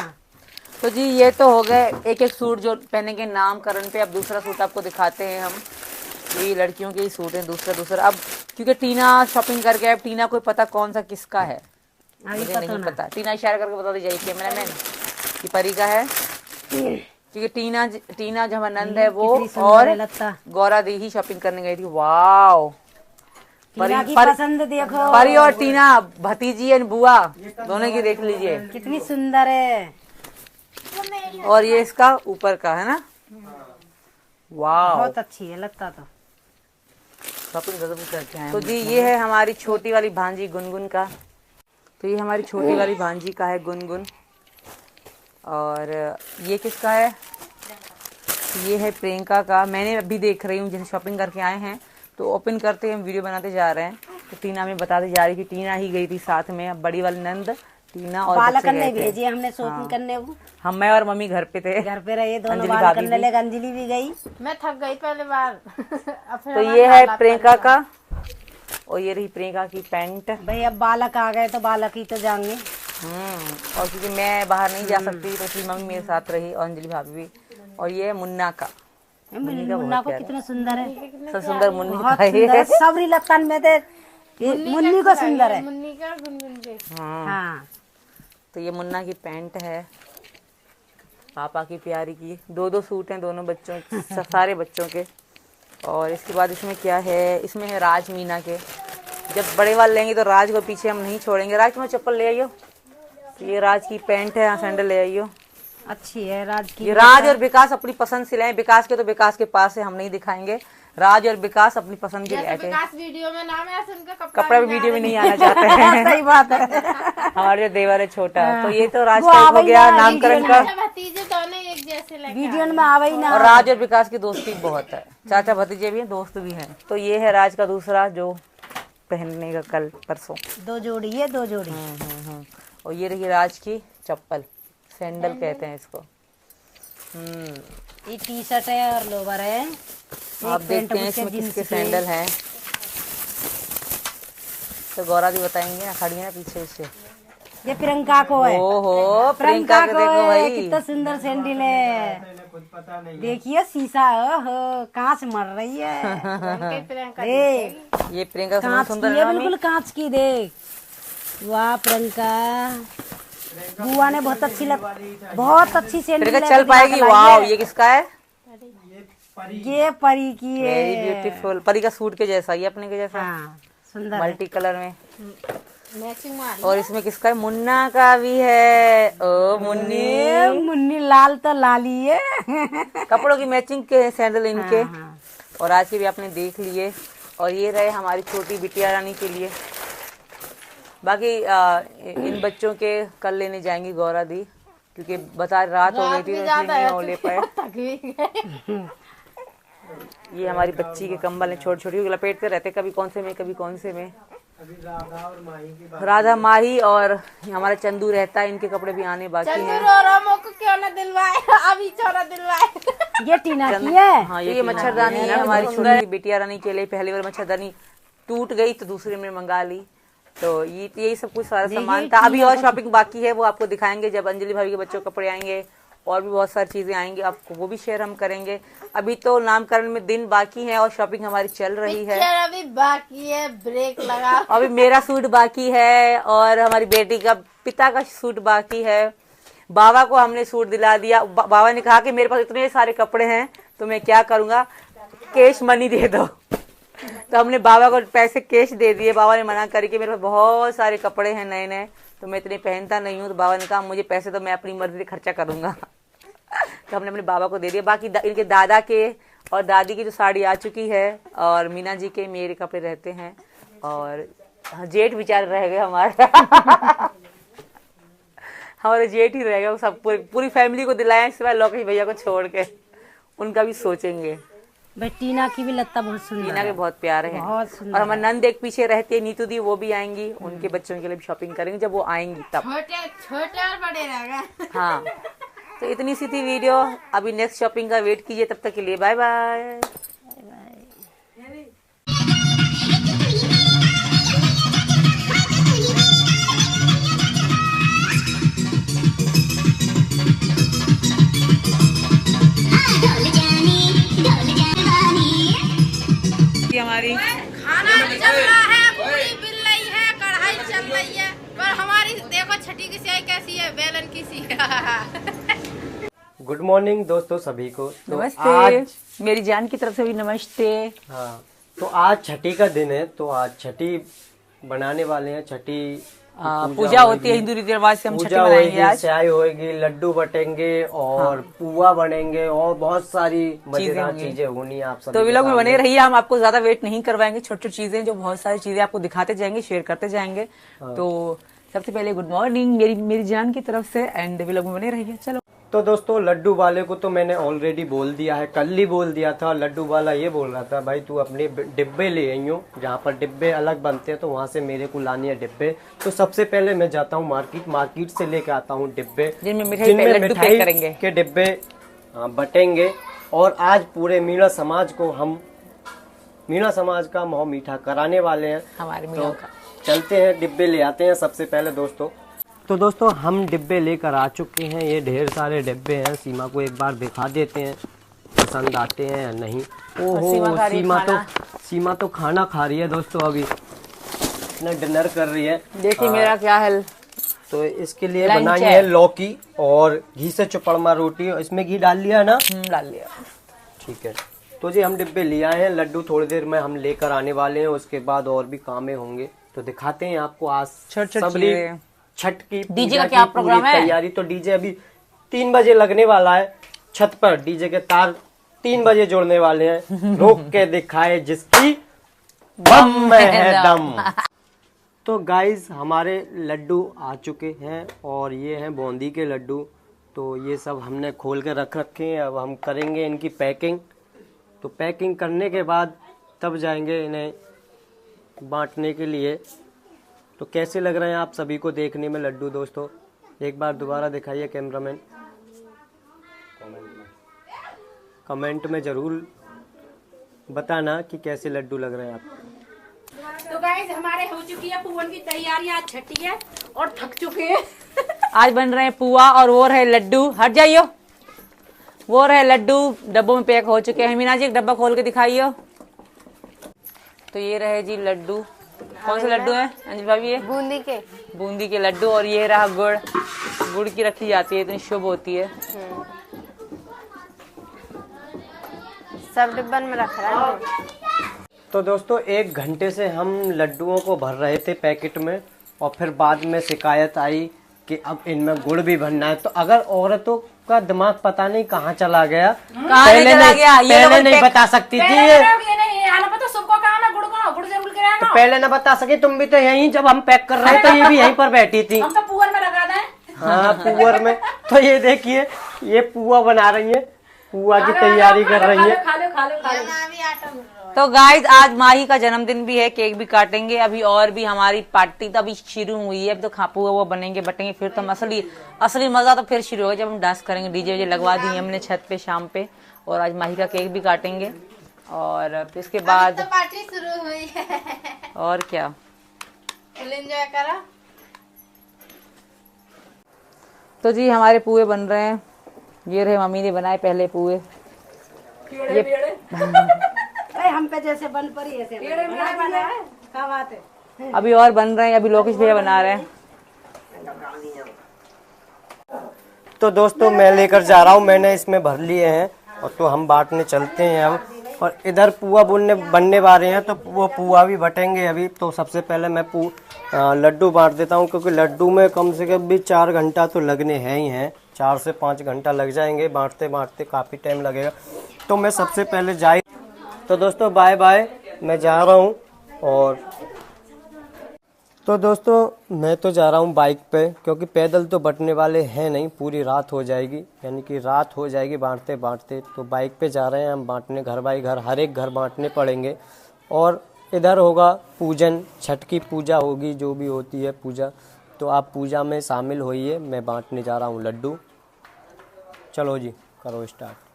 तो जी ये तो हो गए एक एक सूट जो पहनेंगे नामकरण पे। अब दूसरा सूट आपको दिखाते हैं हम, ये लड़कियों के ही सूट हैं दूसरा। अब क्योंकि टीना शॉपिंग करके, अब टीना को पता कौन सा किसका है मुझे नहीं पता। टीना इशारा करके बता दीजिए कैमरामैन कि परी का है, क्योंकि टीना जो हमारा नंद है वो और गौरा दी ही शॉपिंग करने गई थी। वाओ पसंद देखो, परी और टीना भतीजी एंड बुआ दोनों की देख लीजिए कितनी सुंदर है। और ये इसका ऊपर का है ना, वाह बहुत अच्छी है लगता तो। तो जी ये है हमारी छोटी वाली भांजी गुनगुन का। तो ये हमारी छोटी वाली भांजी का है गुनगुन। और ये किसका है? ये है प्रियंका का। मैंने अभी देख रही हूँ, जैसे शॉपिंग करके आए हैं तो ओपन करते हम वीडियो बनाते जा रहे हैं। तो टीना हमें बताते जा रही कि टीना ही गई थी साथ में, अब बड़ी वाली नंद टीना और बालक बच्चे करने गए थे। भेजे हमने शॉपिंग करने को। मैं और मम्मी घर पे थे, घर पे रहे दोनों, अंजलि बाल भाभी करने भी। लगे, अंजलि भी गई। मैं थक गई पहले बार। अब फिर तो हमारे ये है हालात प्रियंका परेशान। का, और ये रही प्रियंका की पैंट। भाई अब बालक आ गए तो बालक ही तो जाएंगे। और क्योंकि मैं बाहर नहीं जा सकती तो इसलिए मम्मी मेरे साथ रही और अंजलि भाभी भी। और ये है मुन्ना का। मुन्ना को कितना सुंदर है, सबसे सुंदर मुन्नी बहुत का सुंदर है। है। सबरी लत्तन में थे मुन्नी को सुंदर है। मुन्नी का गुनगुन के हाँ तो ये मुन्ना की पैंट है, पापा की प्यारी की। दो सूट हैं दोनों बच्चों सारे बच्चों के। और इसके बाद इसमें क्या है, इसमें है राज मीना के। जब बड़े वाले लेंगे तो राज को पीछे हम नहीं छोड़ेंगे। राज तुम्हें चप्पल ले आइयो। तो ये राज की पैंट है, सैंडल ले आइयो। अच्छी है राज की। ये राज और विकास अपनी पसंद से लाए। विकास के तो विकास के पास है, हम नहीं दिखाएंगे। राज और विकास अपनी पसंद की लाए थे। विकास वीडियो में नाम है, उनका कपड़ा भी वीडियो में नहीं आना चाहते हैं। सही बात है। हमारे जो देवर है छोटा, तो ये तो राज का हो गया नामकरण का। भतीजे दोनों एक जैसे लगे। वीडियो में आवे ही ना। और राज और विकास की दोस्ती बहुत है, चाचा भतीजे भी हैं, दोस्त भी हैं। तो ये है राज का दूसरा जो पहनने का कल परसों। दो जोड़ी है, दो जोड़ी। और ये रही राज की चप्पल, सैंडल कहते हैं इसको। ये टी शर्ट है और लोवर है। आप देखते हैं इसमें किसके सैंडल हैं। तो गौरा दी बताएंगे, खड़ी है ना पीछे से। ये प्रियंका को है। ओहो प्रियंका को देखो भाई, कितना सुंदर सैंडल है। देखिए शीशा कांच मर रही है। देख ये प्रियंका कांच सुंदर की है है, बिल्कुल कांच की। देख वाह प्रियंका, बुआ ने बहुत अच्छी सैंडल प्रियंका चल पाएगी। वाह ये किसका है? ये परी की है। वेरी ब्यूटीफुल, परी का सूट के जैसा, ये अपने के जैसा। हाँ, सुंदर मल्टी कलर में। मैचिंग मार। और इसमें किसका है? मुन्ना का भी है। ओ मुन्नी, मुन्नी लाल तो लाली है। कपड़ों की मैचिंग के हैं सैंडल इनके। हाँ। और आज के भी आपने देख लिए। और ये रहे हमारी छोटी बिटिया रानी के लिए। बाकी इन बच्चों के कल लेने जाएंगी गौरा दी, क्योंकि बता रात हो गई थी तो इसलिए नहीं हो ले पाए। ये हमारी बच्ची के कंबल है, छोटे छोटे लपेटते रहते, कभी कौन से में कभी कौन से में। अभी राधा माही और हमारा चंदू रहता है, इनके कपड़े भी आने बाकी हैं। क्यों ना दिलवाए, अभी चौरा दिलवाए। ये टीना की है। हाँ ये मच्छरदानी है हमारी छोटी बिटिया रानी के लिए। पहली बार मच्छरदानी टूट गई तो दूसरे में मंगा ली। तो ये यही सब कुछ सारा सामान था। अभी और शॉपिंग बाकी है, वो आपको दिखाएंगे जब अंजलि भाभी के बच्चों के कपड़े आएंगे। और भी बहुत सारी चीजें आएंगी, आपको वो भी शेयर हम करेंगे। अभी तो नामकरण में दिन बाकी है और शॉपिंग हमारी चल रही है। अभी बाकी है, ब्रेक लगा। अभी मेरा सूट बाकी है और हमारी बेटी का पिता का सूट बाकी है। बाबा को हमने सूट दिला दिया। बाबा ने कहा कि मेरे पास इतने सारे कपड़े हैं तो मैं क्या करूंगा, कैश मनी दे दो। तो हमने बाबा को पैसे कैश दे दिए। बाबा ने मना करके, मेरे पास बहुत सारे कपड़े हैं नए नए, तो मैं इतने पहनता नहीं हूँ। तो बाबा ने कहा मुझे पैसे तो मैं अपनी मर्जी से खर्चा करूंगा। तो हमने अपने बाबा को दे दिया। बाकी इनके दादा के और दादी की जो साड़ी आ चुकी है, और मीना जी के मेरे कपड़े रहते हैं। और जेठ बेचारे रह गए हमारे। हमारे जेठ ही रह गए, सब पूरी फैमिली को दिलाया सिवाय लोकेश भैया को छोड़ के। उनका भी सोचेंगे। भाई टीना की भी लत्ता बहुत सुंदर टीना के बहुत प्यारे हैं। बहुत सुंदर। और हमारे नंद एक पीछे रहती है, नीतू दी, वो भी आएंगी। उनके बच्चों के लिए भी शॉपिंग करेंगे जब वो आएंगी तब। छोटे छोटे और बड़े रह गए। हाँ तो इतनी सी थी वीडियो। अभी नेक्स्ट शॉपिंग का वेट कीजिए, तब तक के लिए बाय बाय। हमारी खाना चल रहा है, पूरी बिल रही है, कढ़ाई चल रही है, पर हमारी देखो छठी की सियाई कैसी है, बेलन की सी। गुड मॉर्निंग दोस्तों सभी को। तो नमस्ते। आज मेरी जान की तरफ से भी नमस्ते। हाँ, तो आज छठी का दिन है, तो आज छठी बनाने वाले हैं। छठी पूजा होती है हिंदू रीति रिवाज से, हम छठी पूजा मनाएंगे होगी, आज। चाय होगी, लड्डू बटेंगे और पुआ बनेंगे और बहुत सारी मजेदार चीजें होनी आप सब। तो व्लॉग में बने रहिए, हम आपको ज्यादा वेट नहीं करवाएंगे। छोटी छोटी चीजें, जो बहुत सारी चीजें आपको दिखाते जाएंगे, शेयर करते जाएंगे। तो सबसे पहले गुड मॉर्निंग मेरी जान की तरफ से, एंड व्लॉग में बने रहिए। चलो तो दोस्तों लड्डू वाले को तो मैंने ऑलरेडी बोल दिया है, कल ही बोल दिया था। लड्डू वाला ये बोल रहा था भाई तू अपने डिब्बे ले आई हो, जहाँ पर डिब्बे अलग बनते हैं तो वहाँ से मेरे को लानी है डिब्बे। तो सबसे पहले मैं जाता हूँ मार्केट से लेके आता हूँ डिब्बे, जिनमें मिठाई करेंगे के डिब्बे बटेंगे। और आज पूरे मीणा समाज को हम मीणा समाज का मुँह मीठा कराने वाले हैं। हमारे तो चलते हैं, डिब्बे ले आते हैं सबसे पहले दोस्तों। तो दोस्तों हम डिब्बे लेकर आ चुके हैं, ये ढेर सारे डिब्बे हैं। सीमा को एक बार दिखा देते हैं पसंद आते हैं या नहीं। ओहो सीमा तो खाना खा रही है दोस्तों, अभी अपना डिनर कर रही है। देखिए मेरा क्या हाल। तो इसके लिए बनाई है लौकी और घी से चुपड़मा रोटी। इसमें घी डाल लिया ना? डाल लिया। ठीक है, तो जी हम डिब्बे ले आए हैं। लड्डू थोड़ी देर में हम लेकर आने वाले हैं, उसके बाद और भी कामें होंगे तो दिखाते हैं आपको। आज सबरी छठ की डीजे का क्या प्रोग्राम है? तैयारी तो डीजे अभी 3 बजे लगने वाला है। छत पर डीजे के तार 3 बजे जोड़ने वाले हैं। रोक के दिखाए जिसकी बम में है दम। तो गाइज हमारे लड्डू आ चुके हैं और ये हैं बूंदी के लड्डू। तो ये सब हमने खोल के रख रखे हैं। अब हम करेंगे इनकी पैकिंग। तो पैकिंग करने के बाद तब जाएंगे इन्हें बांटने के लिए। तो कैसे लग रहे हैं आप सभी को देखने में लड्डू दोस्तों? एक बार दोबारा दिखाइए कैमरामैन। कमेंट में ज़रूर बताना कि कैसे लड्डू लग रहे हैं आपको। तो गाइस हमारे हो चुकी है पुवन की तैयारी, आज छठी है और थक चुके हैं। आज बन रहे हैं पुआ और वो रहे लड्डू। हट जाइयो। वो रहे लड्डू डब्बों में पैक हो चुके हैं। मीना जी एक डब्बा खोल के दिखाइयो। तो ये रहे जी लड्डू। कौन से लड्डू हैं अंजलि भाभी? ये बूंदी के लड्डू। और ये रहा गुड़ की रखी जाती है, इतनी शुभ होती है। सब डिब्बन में रख रहा है। तो दोस्तों 1 घंटे से हम लड्डुओं को भर रहे थे पैकेट में, और फिर बाद में शिकायत आई कि अब इनमें गुड़ भी भरना है। तो अगर औरतों का दिमाग पता नहीं कहाँ चला गया, पहले नहीं बता सकती थी ये। तो पहले न बता सके, तुम भी तो यहीं जब हम पैक कर रहे थे तो ये भी यहीं पर बैठी थी। हम तो पुअर में लगा दें। हाँ पुअर में। तो ये देखिए ये पुआ बना रही है, पुआ की तैयारी कर रही है। खा लो। तो गाइज आज माही का जन्मदिन भी है, केक भी काटेंगे अभी, और भी हमारी पार्टी तो अभी शुरू हुई है। अब तो पुआ वो बनेंगे बटेंगे, फिर तो हम असली मजा तो फिर शुरू होगा जब हम डांस करेंगे। डीजे वीजे लगवा दिए हमने छत पे शाम पे, और आज माही का केक भी काटेंगे। और फिर इसके बाद तो पार्टी शुरू हुई है। और क्या फुल एंजॉय करो। तो जी हमारे पुए बन रहे हैं। ये रहे मम्मी ने बनाए पहले पुए। अरे हम पे जैसे बन पड़ी ऐसे क्या बात है। अभी और बन रहे हैं, अभी लोकेश भैया बना रहे हैं। तो दोस्तों मैं लेकर जा रहा हूँ, मैंने इसमें भर लिए हैं, और तो हम बांटने चलते हैं अब। और इधर पुआ बनने वाले हैं, तो वो पुआ भी बटेंगे अभी। तो सबसे पहले मैं लड्डू बांट देता हूँ, क्योंकि लड्डू में कम से कम भी 4 घंटा तो लगने हैं ही हैं। 4 से 5 घंटा लग जाएंगे, बांटते बांटते काफ़ी टाइम लगेगा। तो मैं सबसे पहले तो दोस्तों बाय बाय, मैं जा रहा हूँ। और तो दोस्तों मैं तो जा रहा हूँ बाइक पे, क्योंकि पैदल तो बंटने वाले हैं नहीं, पूरी रात हो जाएगी, यानी कि रात हो जाएगी बांटते बांटते। तो बाइक पे जा रहे हैं हम बांटने, घर बाई घर, हर एक घर बांटने पड़ेंगे। और इधर होगा पूजन, छठ की पूजा होगी, जो भी होती है पूजा। तो आप पूजा में शामिल होइए, मैं बांटने जा रहा हूँ लड्डू। चलो जी करो स्टार्ट।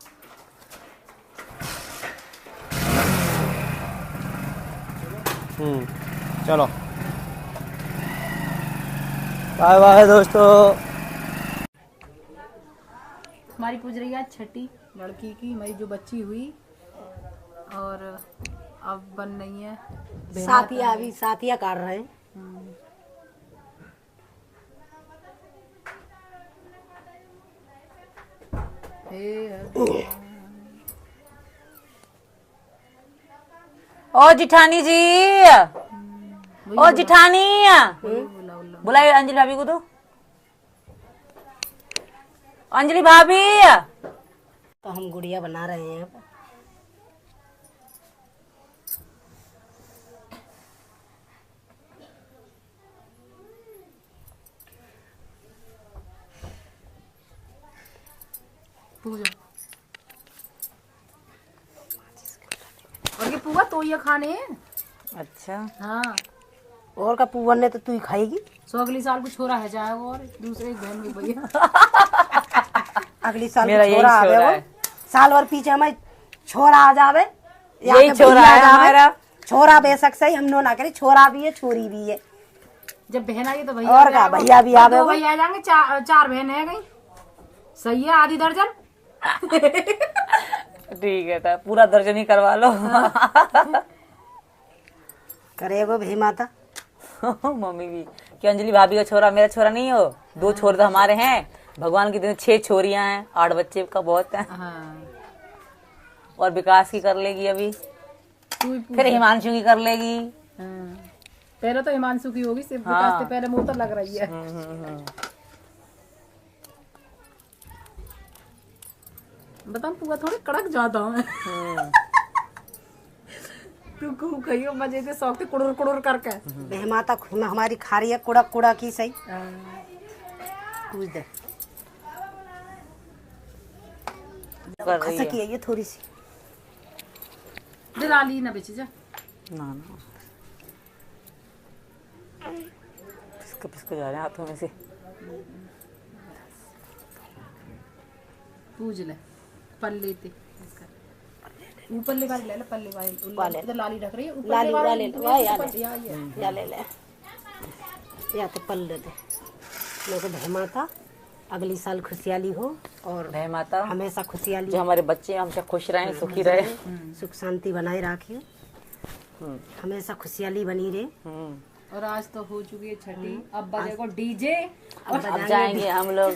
चलो बाय बाय दोस्तों। हमारी पूज रही है छठी लड़की की, हमारी जो बच्ची हुई, और अब बन रही है साथिया काट रहे हैं। ओ जिठानी जी, ओ जिठानी, बुलाइए अंजलि भाभी को। तो अंजलि भाभी, तो हम गुड़िया बना रहे हैं। और ये पुआ तो ये खाने हैं। अच्छा हाँ, और का पुअन ने तो तू ही खाएगी। सो अगली साल को छोरा है जाएगा, और दूसरे एक बहन भी भैया। अगली साल मेरा छोरा यही छोरा आवे, है। वो साल भर पीछे हमारे छोरा आ जावे, या यही के छोरा भैया है आ जावे। हमारा। छोरा बेशक सही, हम नो ना करे, छोरा भी है छोरी भी है। जब बहन आई तो भैया और भी का आएगा। भैया भी आवे। दो भैया आ जाएंगे, चार बहन है गई। सही है, आधी दर्जन। ठीक है, तो पूरा दर्जन ही करवा लो। करेगो भी माता। मम्मी भी कि अंजलि भाभी का छोरा मेरा छोरा नहीं हो, 2 छोरे तो हमारे हैं। भगवान की दिन 6 छोरियां हैं, 8 बच्चे का बहुत है। हाँ। और विकास की कर लेगी अभी, फिर हिमांशु की कर लेगी। पहले तो हिमांशु की होगी, सिर्फ हाँ। विकास से पहले मुंह तो लग रही है। बताऊं पुआ थोड़ी कड़क ज्यादा है। तू खूब खाइयो मजे से, शौक से कुड़ुर कुड़ुर करके। बह माता हमारी खा रही है कुड़ा कुड़ा की सही। पूछ दे कर रही खसकी है। है ये थोड़ी सी। दिला ली ना बेची जा। ना पिसको जा रहे हैं हाथों में से। पूज ले पल लेते। ऊपर ले वाली ले ले, पल्ले वाली इधर लाली रख रही है, ऊपर लाली वाले या ले ले या तो पल्ले दे लोग। भय माता अगली साल खुशहाली हो और भय माता हमेशा खुशहाली, जो हमारे बच्चे हमेशा खुश रहें, सुखी रहे, सुख शांति बनाए रखे, हमेशा खुशहाली बनी रहे। और आज तो हो चुकी है छठी, अब बजेगा डीजे, अब जाएंगे हम लोग।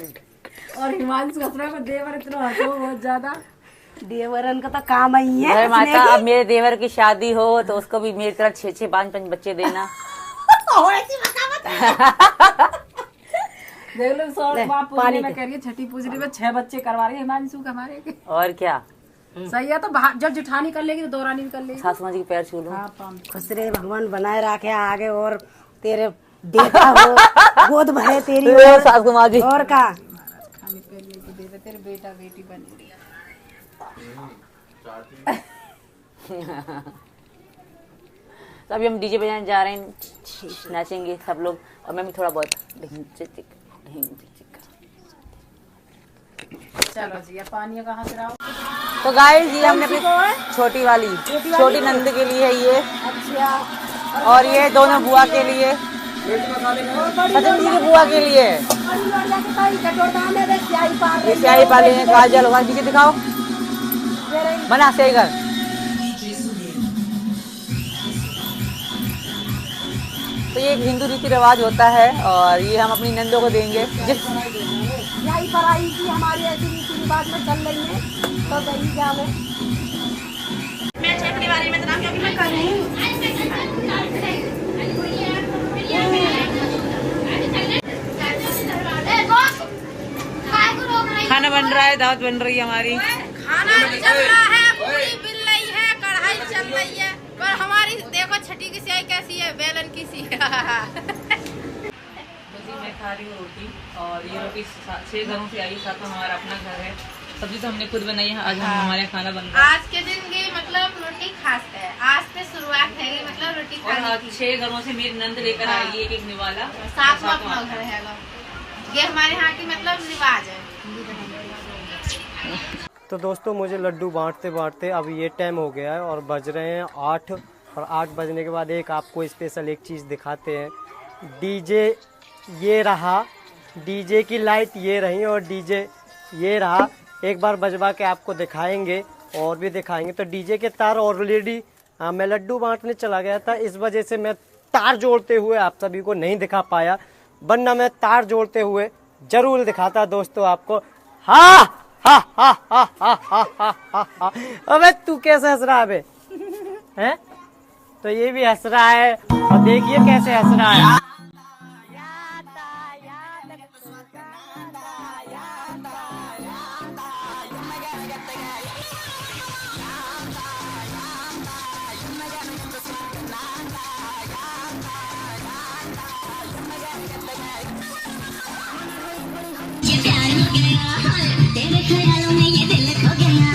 और हिमांशु हंस रहा है, देवर इतना हंसो बहुत ज्यादा। देवरन का तो काम ही है। भय माता अब मेरे देवर की शादी हो तो उसको भी मेरी तरह 6-6 5-5 बच्चे देना। देख लो पानी में कह रही है छठी पूजने में 6 बच्चे करवा रही है हिमांशु के हमारे के। और क्या सही है, तो जब जेठानी कर लेगी तो दौरानी भी कर लेगी। सासू माँ जी के पैर छू लूं। खुश रहे भगवान, बनाए रखे आगे और तेरे बेटा हो, गोद भरे तेरी सासू माँ जी। और का खाने पे लेके दे तेरे बेटा बेटी बनी। तो अभी हम डीजे बजाने जा रहे हैं, नाचेंगे सब लोग और मैं भी थोड़ा बहुत। चलो जी, पानी कहाँ से लाओ? तो गाइस जी हमने अपनी छोटी नंद के लिए है ये। अच्छा। और ये दोनों बुआ के लिए, सचिन जी की बुआ के लिए ये स्याही पाले हैं। काजल वहाँ पीछे दिखाओ, बना सही कर। तो ये एक हिंदू रीति रिवाज होता है और ये हम अपनी नंदों को देंगे। यही पढ़ाई की हमारी ऐसी रीति रिवाज में चल रही है, तो वही क्या में मैं छठी वाली में तो क्योंकि मैं कर रही हूँ। खाना बन रहा है, दावत बन रही है हमारी। खाना चल रहा है, पूरी बिल रही है, कढ़ाई चल रही है, पर हमारी देखो छठी की सियाई कैसी है, बेलन की सी। मैं खा रही हूँ रोटी और ये रोटी 6 घरों से आई है, साथ में हमारा अपना घर है। सब्जी तो हमने खुद बनाई है, आज हमारे यहाँ खाना बन रहा है। आज के दिन की मतलब रोटी खास है, आज से शुरुआत है मतलब रोटी खाने की। 6 घरों से मेरी नंद लेकर आई है एक निवाला, 7वां घर है। ये हमारे यहाँ की मतलब रिवाज है। तो दोस्तों मुझे लड्डू बांटते बांटते अब ये टाइम हो गया है और बज रहे हैं 8 और 8 बजने के बाद एक आपको स्पेशल एक चीज़ दिखाते हैं। डीजे ये रहा, डीजे की लाइट ये रही और डीजे ये रहा। एक बार बजवा के आपको दिखाएंगे और भी दिखाएंगे। तो डीजे के तार ऑलरेडी मैं लड्डू बांटने चला गया था, इस वजह से मैं तार जोड़ते हुए आप सभी को नहीं दिखा पाया, वरना मैं तार जोड़ते हुए जरूर दिखाता दोस्तों आपको। हाँ हा हा हा हा हा हा हा हा। अबे तू कैसे हंस रहा है हैं? तो ये भी हंस रहा है और देखिए कैसे हंस रहा है। तेरे ख्यालों में ये दिल खो गया।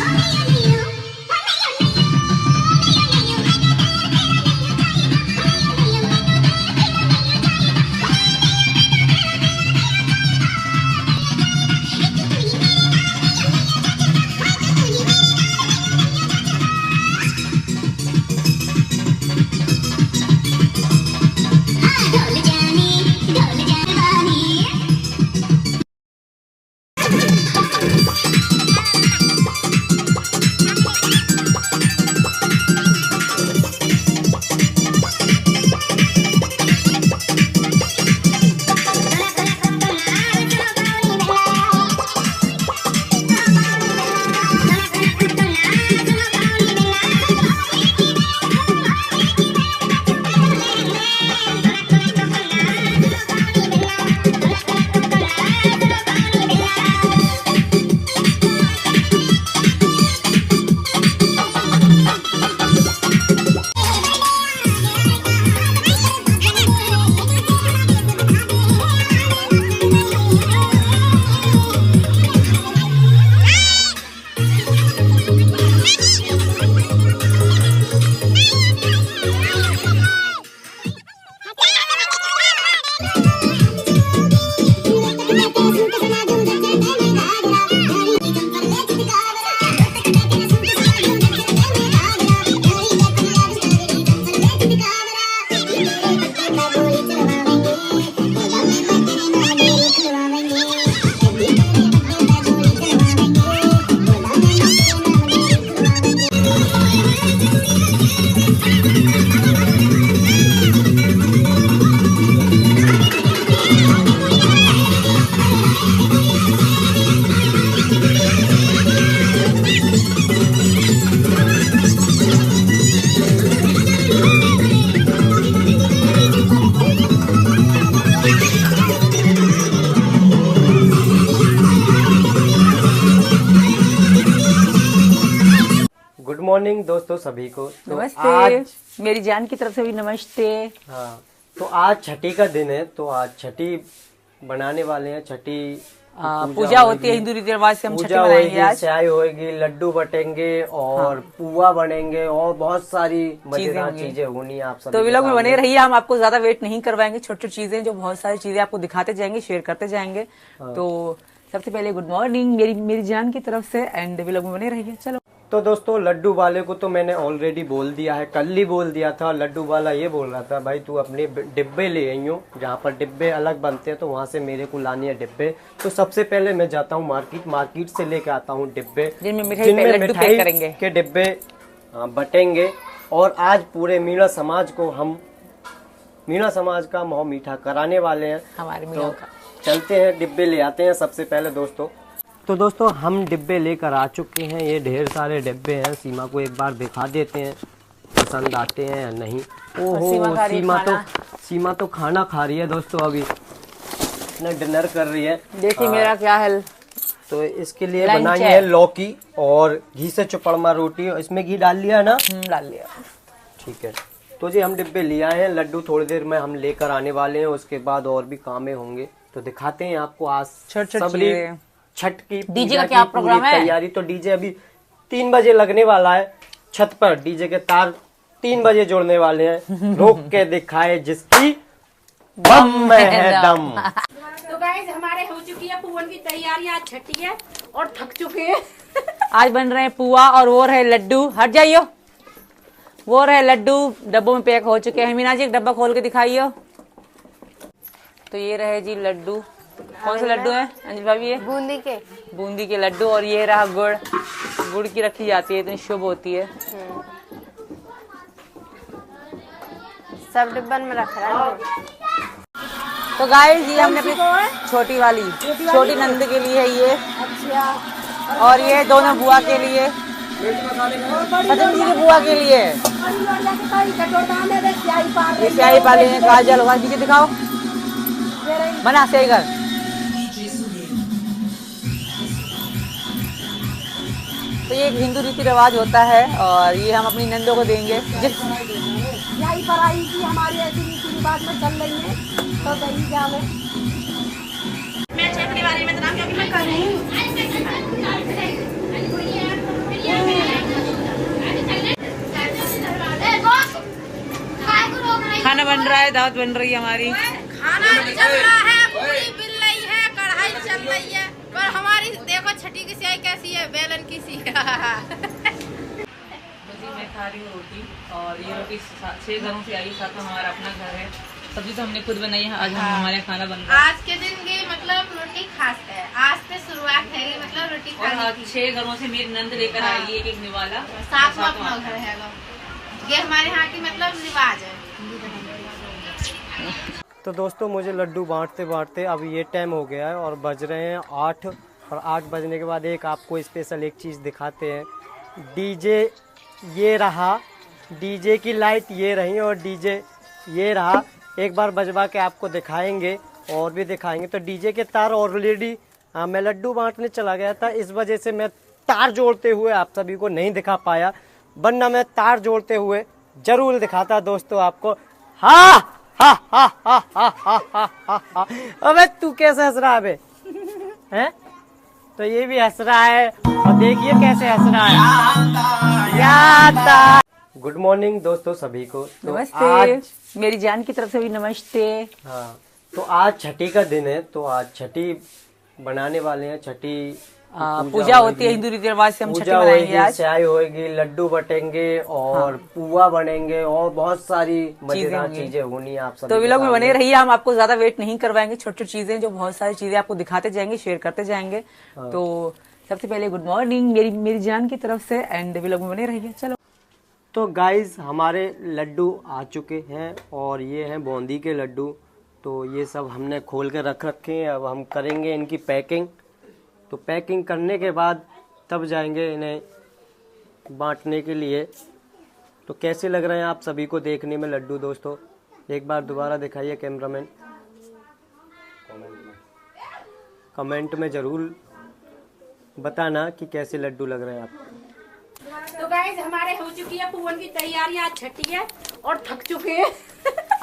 मॉर्निंग दोस्तों सभी को। तो नमस्ते। आज मेरी जान की तरफ से भी नमस्ते। हाँ, तो आज छठी का दिन है, तो आज छठी बनाने वाले हैं। छठी पूजा होती है हिंदू रीति रिवाज से, हम छठी पूजा मनाएंगे होगी, आज। चाय होगी, लड्डू बटेंगे और पुआ बनेंगे और बहुत सारी मजेदार होंगी। चीजें होनी है आप सब। तो व्लॉग में बने रहिए, हम आपको ज्यादा वेट नहीं करवाएंगे। छोटी छोटी चीजें, जो बहुत सारी चीजें आपको दिखाते जाएंगे, शेयर करते जाएंगे। तो सबसे पहले गुड मॉर्निंग मेरी जान की तरफ से, एंड व्लॉग में बने रहिए। चलो, तो दोस्तों लड्डू वाले को तो मैंने ऑलरेडी बोल दिया है, कल ही बोल दिया था। लड्डू वाला ये बोल रहा था भाई तू अपने डिब्बे ले आई हो, जहाँ पर डिब्बे अलग बनते हैं तो वहाँ से मेरे को लानी है डिब्बे। तो सबसे पहले मैं जाता हूँ मार्केट से लेके आता हूँ डिब्बे, जिनमें मिठाई करेंगे के डिब्बे बटेंगे। और आज पूरे मीणा समाज को हम मीणा समाज का मुँह मीठा कराने वाले हैं। हमारे तो चलते हैं, डिब्बे ले आते हैं सबसे पहले दोस्तों। तो दोस्तों हम डिब्बे लेकर आ चुके हैं, ये ढेर सारे डिब्बे हैं। सीमा को एक बार दिखा देते हैं पसंद आते हैं या नहीं। ओहो, सीमा तो खाना खा रही है दोस्तों, अभी अपना डिनर कर रही है। देखिए मेरा क्या है। तो इसके लिए बनाई है लौकी और घी से चुपड़मा रोटी। इसमें घी डाल लिया है ना? डाल लिया। ठीक है, तो जी हम डिब्बे ले आए हैं। लड्डू थोड़ी देर में हम लेकर आने वाले हैं, उसके बाद और भी कामें होंगे तो दिखाते हैं आपको। आज सबरी छठ की डीजे का क्या प्रोग्राम है? तैयारी तो डीजे अभी 3 बजे लगने वाला है। छत पर डीजे के तार 3 बजे जोड़ने वाले हैं। रोक के दिखाए जिसकी बम में है दम। तो गाइस हमारे हो चुकी है पुअन की तैयारी, आज छठी है और थक चुके हैं। आज बन रहे हैं पुआ और वो रहे लड्डू। हट जाइयो, वो रहे लड्डू डब्बों में पैक हो चुके हैं। मीना जी एक डब्बा खोल के दिखाइयो। तो ये रहे जी लड्डू। कौन से लड्डू हैं अंजलि भाभी? ये बूंदी के लड्डू। और ये रहा गुड़ की रखी जाती है, इतनी शुभ होती है। सब डिब्बन में रख रहा है। तो गाइस ये हमने अपनी छोटी नंद के लिए है ये। अच्छा। और ये दोनों बुआ के लिए, पतंग जी की बुआ के लिए ये स्याही पाली है। काजल होगा, दीजिए दिखाओ, बना सही कर। तो ये एक हिंदू रीति रिवाज होता है और ये हम अपनी नंदों को देंगे। यही पढ़ाई की हमारी ऐसी रीति रिवाज में चल रही है, तो दही क्या में मैं छठने वाली में नाम क्योंकि मैं कर रही हूँ। खाना बन रहा है, दावत बन रही है हमारी। खाना चल रहा है, पूरी बिल रही है, कढ़ाई चल रही है, पर हमारी देखो छठी की सियाई कैसी है, बेलन की सी। मैं खा रही हूँ रोटी, और ये रोटी 6 घरों से आई है, साथ में हमारा अपना घर है। सब्जी तो हमने खुद बनाई है। आज हमारे यहाँ खाना बन रहा है। आज के दिन की मतलब रोटी खास है, आज से शुरुआत है मतलब रोटी खाने की। 6 घरों से मेरी नंद लेकर आई एक निवाला, साथ में अपना घर है। ये हमारे यहाँ की मतलब रिवाज है। तो दोस्तों मुझे लड्डू बांटते बांटते अब ये टाइम हो गया है और बज रहे हैं 8। और 8 बजने के बाद एक आपको स्पेशल एक चीज़ दिखाते हैं। डीजे ये रहा, डीजे की लाइट ये रही और डीजे ये रहा। एक बार बजवा के आपको दिखाएंगे और भी दिखाएंगे। तो डीजे के तार ऑलरेडी मैं लड्डू बांटने चला गया था, इस वजह से मैं तार जोड़ते हुए आप सभी को नहीं दिखा पाया, वरना मैं तार जोड़ते हुए जरूर दिखाता दोस्तों आपको। हाँ हा हा हा हा हा हा हा हा। अबे तू कैसे हंस रहा है? हैं? तो ये भी हंस रहा है और देखिए कैसे हंस रहा है। गुड मॉर्निंग दोस्तों सभी को। तो नमस्ते। आज मेरी जान की तरफ से भी नमस्ते। हाँ, तो आज छठी का दिन है, तो आज छठी बनाने वाले हैं। छठी पूजा होती है हिंदू रीति रिवाज से, हम छठी मनाएंगे आज। चाय होगी, लड्डू बटेंगे और पुआ बनेंगे और बहुत सारी मजेदार चीजें होनी है आप सब। तो व्लॉग में बने रहिए, हम आपको ज्यादा वेट नहीं करवाएंगे। छोटी छोटी चीजें, जो बहुत सारी चीजें आपको दिखाते जाएंगे, शेयर करते जाएंगे। तो सबसे पहले गुड मॉर्निंग मेरी जान की तरफ से, एंड व्लॉग में बने रहिए। चलो, तो गाइज हमारे लड्डू आ चुके हैं और ये हैं बूंदी के लड्डू। तो ये सब हमने खोल के रख रखे हैं, अब हम करेंगे इनकी पैकिंग। तो पैकिंग करने के बाद तब जाएंगे इन्हें बांटने के लिए। तो कैसे लग रहे हैं आप सभी को देखने में लड्डू दोस्तों? एक बार दोबारा दिखाइए कैमरामैन, कमेंट में ज़रूर बताना कि कैसे लड्डू लग रहे हैं आपको। तो गाइस हमारे हो चुकी है पुआ की तैयारी, आज छठी है और थक चुके हैं।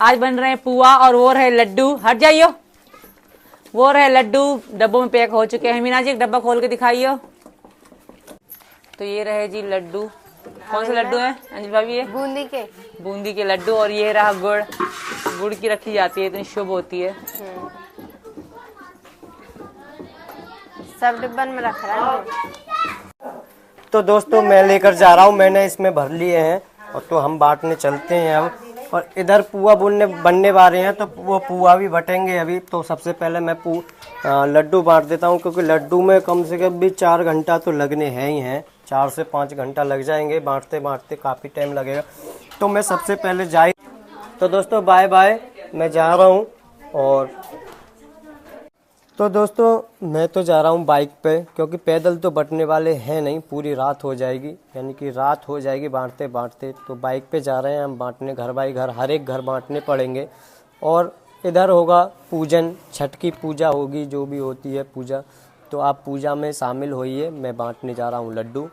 आज बन रहे हैं पुआ और वो रहे लड्डू। हट जाइयो। वो रहे लड्डू डब्बों में पैक हो चुके हैं। मीना जी एक डब्बा खोल के दिखाइयो। तो ये रहे जी लड्डू। कौन से लड्डू हैं अंजलि भाभी? ये बूंदी के लड्डू। और ये रहा गुड़ की रखी जाती है, इतनी शुभ होती है। सब डिब्बन में रख रहा है। तो दोस्तों मैं लेकर जा रहा हूँ, मैंने इसमें भर लिए हैं और तो हम बांटने चलते हैं अब। और इधर पुआ बनने वाले हैं तो वो पुआ भी बटेंगे अभी। तो सबसे पहले मैं लड्डू बांट देता हूँ, क्योंकि लड्डू में कम से कम भी 4 घंटा तो लगने हैं ही हैं। 4 से 5 घंटा लग जाएंगे, बांटते बांटते काफ़ी टाइम लगेगा। तो मैं सबसे पहले तो दोस्तों बाय बाय, मैं जा रहा हूँ। और तो दोस्तों मैं तो जा रहा हूँ बाइक पे, क्योंकि पैदल तो बंटने वाले हैं नहीं, पूरी रात हो जाएगी, यानी कि रात हो जाएगी बांटते बांटते। तो बाइक पे जा रहे हैं हम बांटने, घर बाई घर, हर एक घर बांटने पड़ेंगे। और इधर होगा पूजन, छठ की पूजा होगी, जो भी होती है पूजा। तो आप पूजा में शामिल होइए, मैं बांटने जा रहा हूँ लड्डू।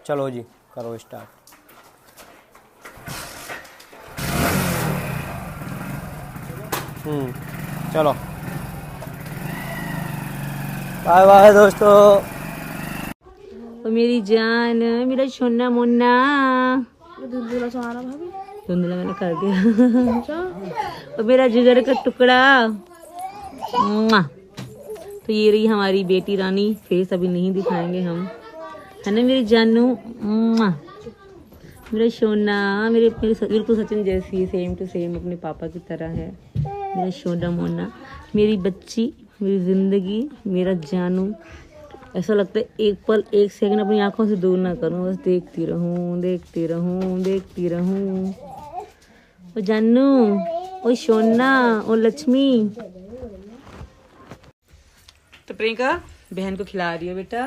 चलो जी करो स्टार्ट। चलो बाय बाय दोस्तों। और मेरी जान, मेरा सोना मुन्ना, धुंधला मैंने कर दिया। और मेरा जिगर का टुकड़ा। तो ये रही हमारी बेटी रानी। फेस अभी नहीं दिखाएंगे हम, है ना मेरी जानू। मेरा सोना, मेरे बिल्कुल सचिन जैसी है, सेम टू सेम अपने पापा की तरह है। मेरा सोना मोना, मेरी बच्ची, मेरी जिंदगी, मेरा जानू। ऐसा लगता है एक पल एक सेकंड अपनी आंखों से दूर ना करूं, बस देखती रहूं देखती रहूं देखती रहूं। ओ जानू, ओ सोना, ओ लक्ष्मी। तो प्रियंका बहन को खिला रही हो बेटा।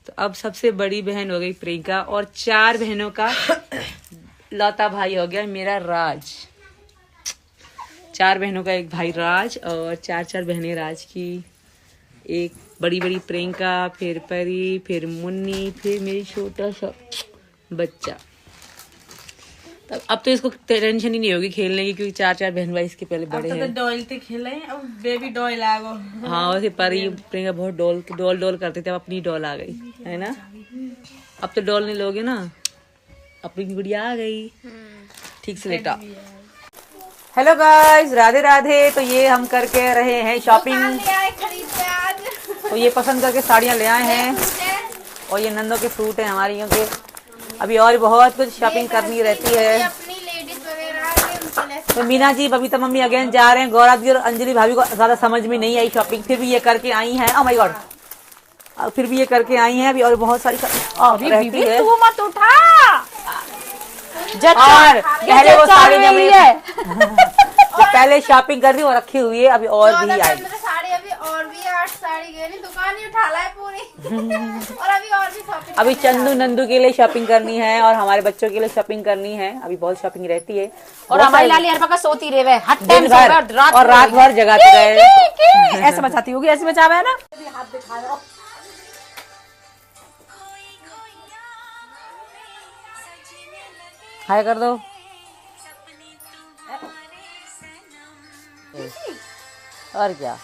तो अब सबसे बड़ी बहन हो गई प्रियंका, और 4 बहनों का लौता भाई हो गया मेरा राज। 4 बहनों का एक भाई राज, और 4 बहनें राज की। एक बड़ी प्रियंका, फिर परी, फिर मुन्नी, फिर मेरी छोटा सा बच्चा। तब अब तो इसको टेंशन ही नहीं होगी खेलने की, क्योंकि 4 बहन भाई इसके पहले बड़े हैं। डॉल ते खेले, अब बेबी डॉल आ गो। हाँ, वैसे परी प्रियंका बहुत डॉल करते थे, अब अपनी डॉल आ गई है ना। अब तो डॉल नहीं लोगे ना, अपनी गुड़िया आ गई। ठीक से लेटा। Hello guys, Radhe Radhe. तो ये हम करके रहे हैं शॉपिंग। तो ये पसंद करके साड़ियाँ ले आए हैं, और ये नंदों के फ्रूट हैं हमारी, क्योंकि अभी और बहुत कुछ शॉपिंग करनी रहती है। तो मीना जी, बबीता मम्मी अगेन जा रहे हैं। गौरा जी और अंजलि भाभी को ज्यादा समझ में नहीं आई शॉपिंग, फिर भी ये करके आई हैं। ओह माय गॉड, फिर भी ये करके आई हैं। अभी और बहुत सारी रहती है। तू मत उठा, और पहले वो साड़ी नहीं है। पहले शॉपिंग कर दी और रखी हुई है, अभी और भी आएगी साड़ी। अभी और भी 8 साड़ी गई, दुकान ही उठा ला है पूरी। और अभी और भी शॉपिंग। अभी चंदू नंदू के लिए शॉपिंग करनी है, और हमारे बच्चों के लिए शॉपिंग करनी है। अभी बहुत शॉपिंग रहती है। और हमारी लाली हर वक्त सोती रहे, हर दिन भर और रात भर जगाती रहे। ऐसे मचाती होगी, ऐसे मचावा है ना। हाय कर दो। और क्या।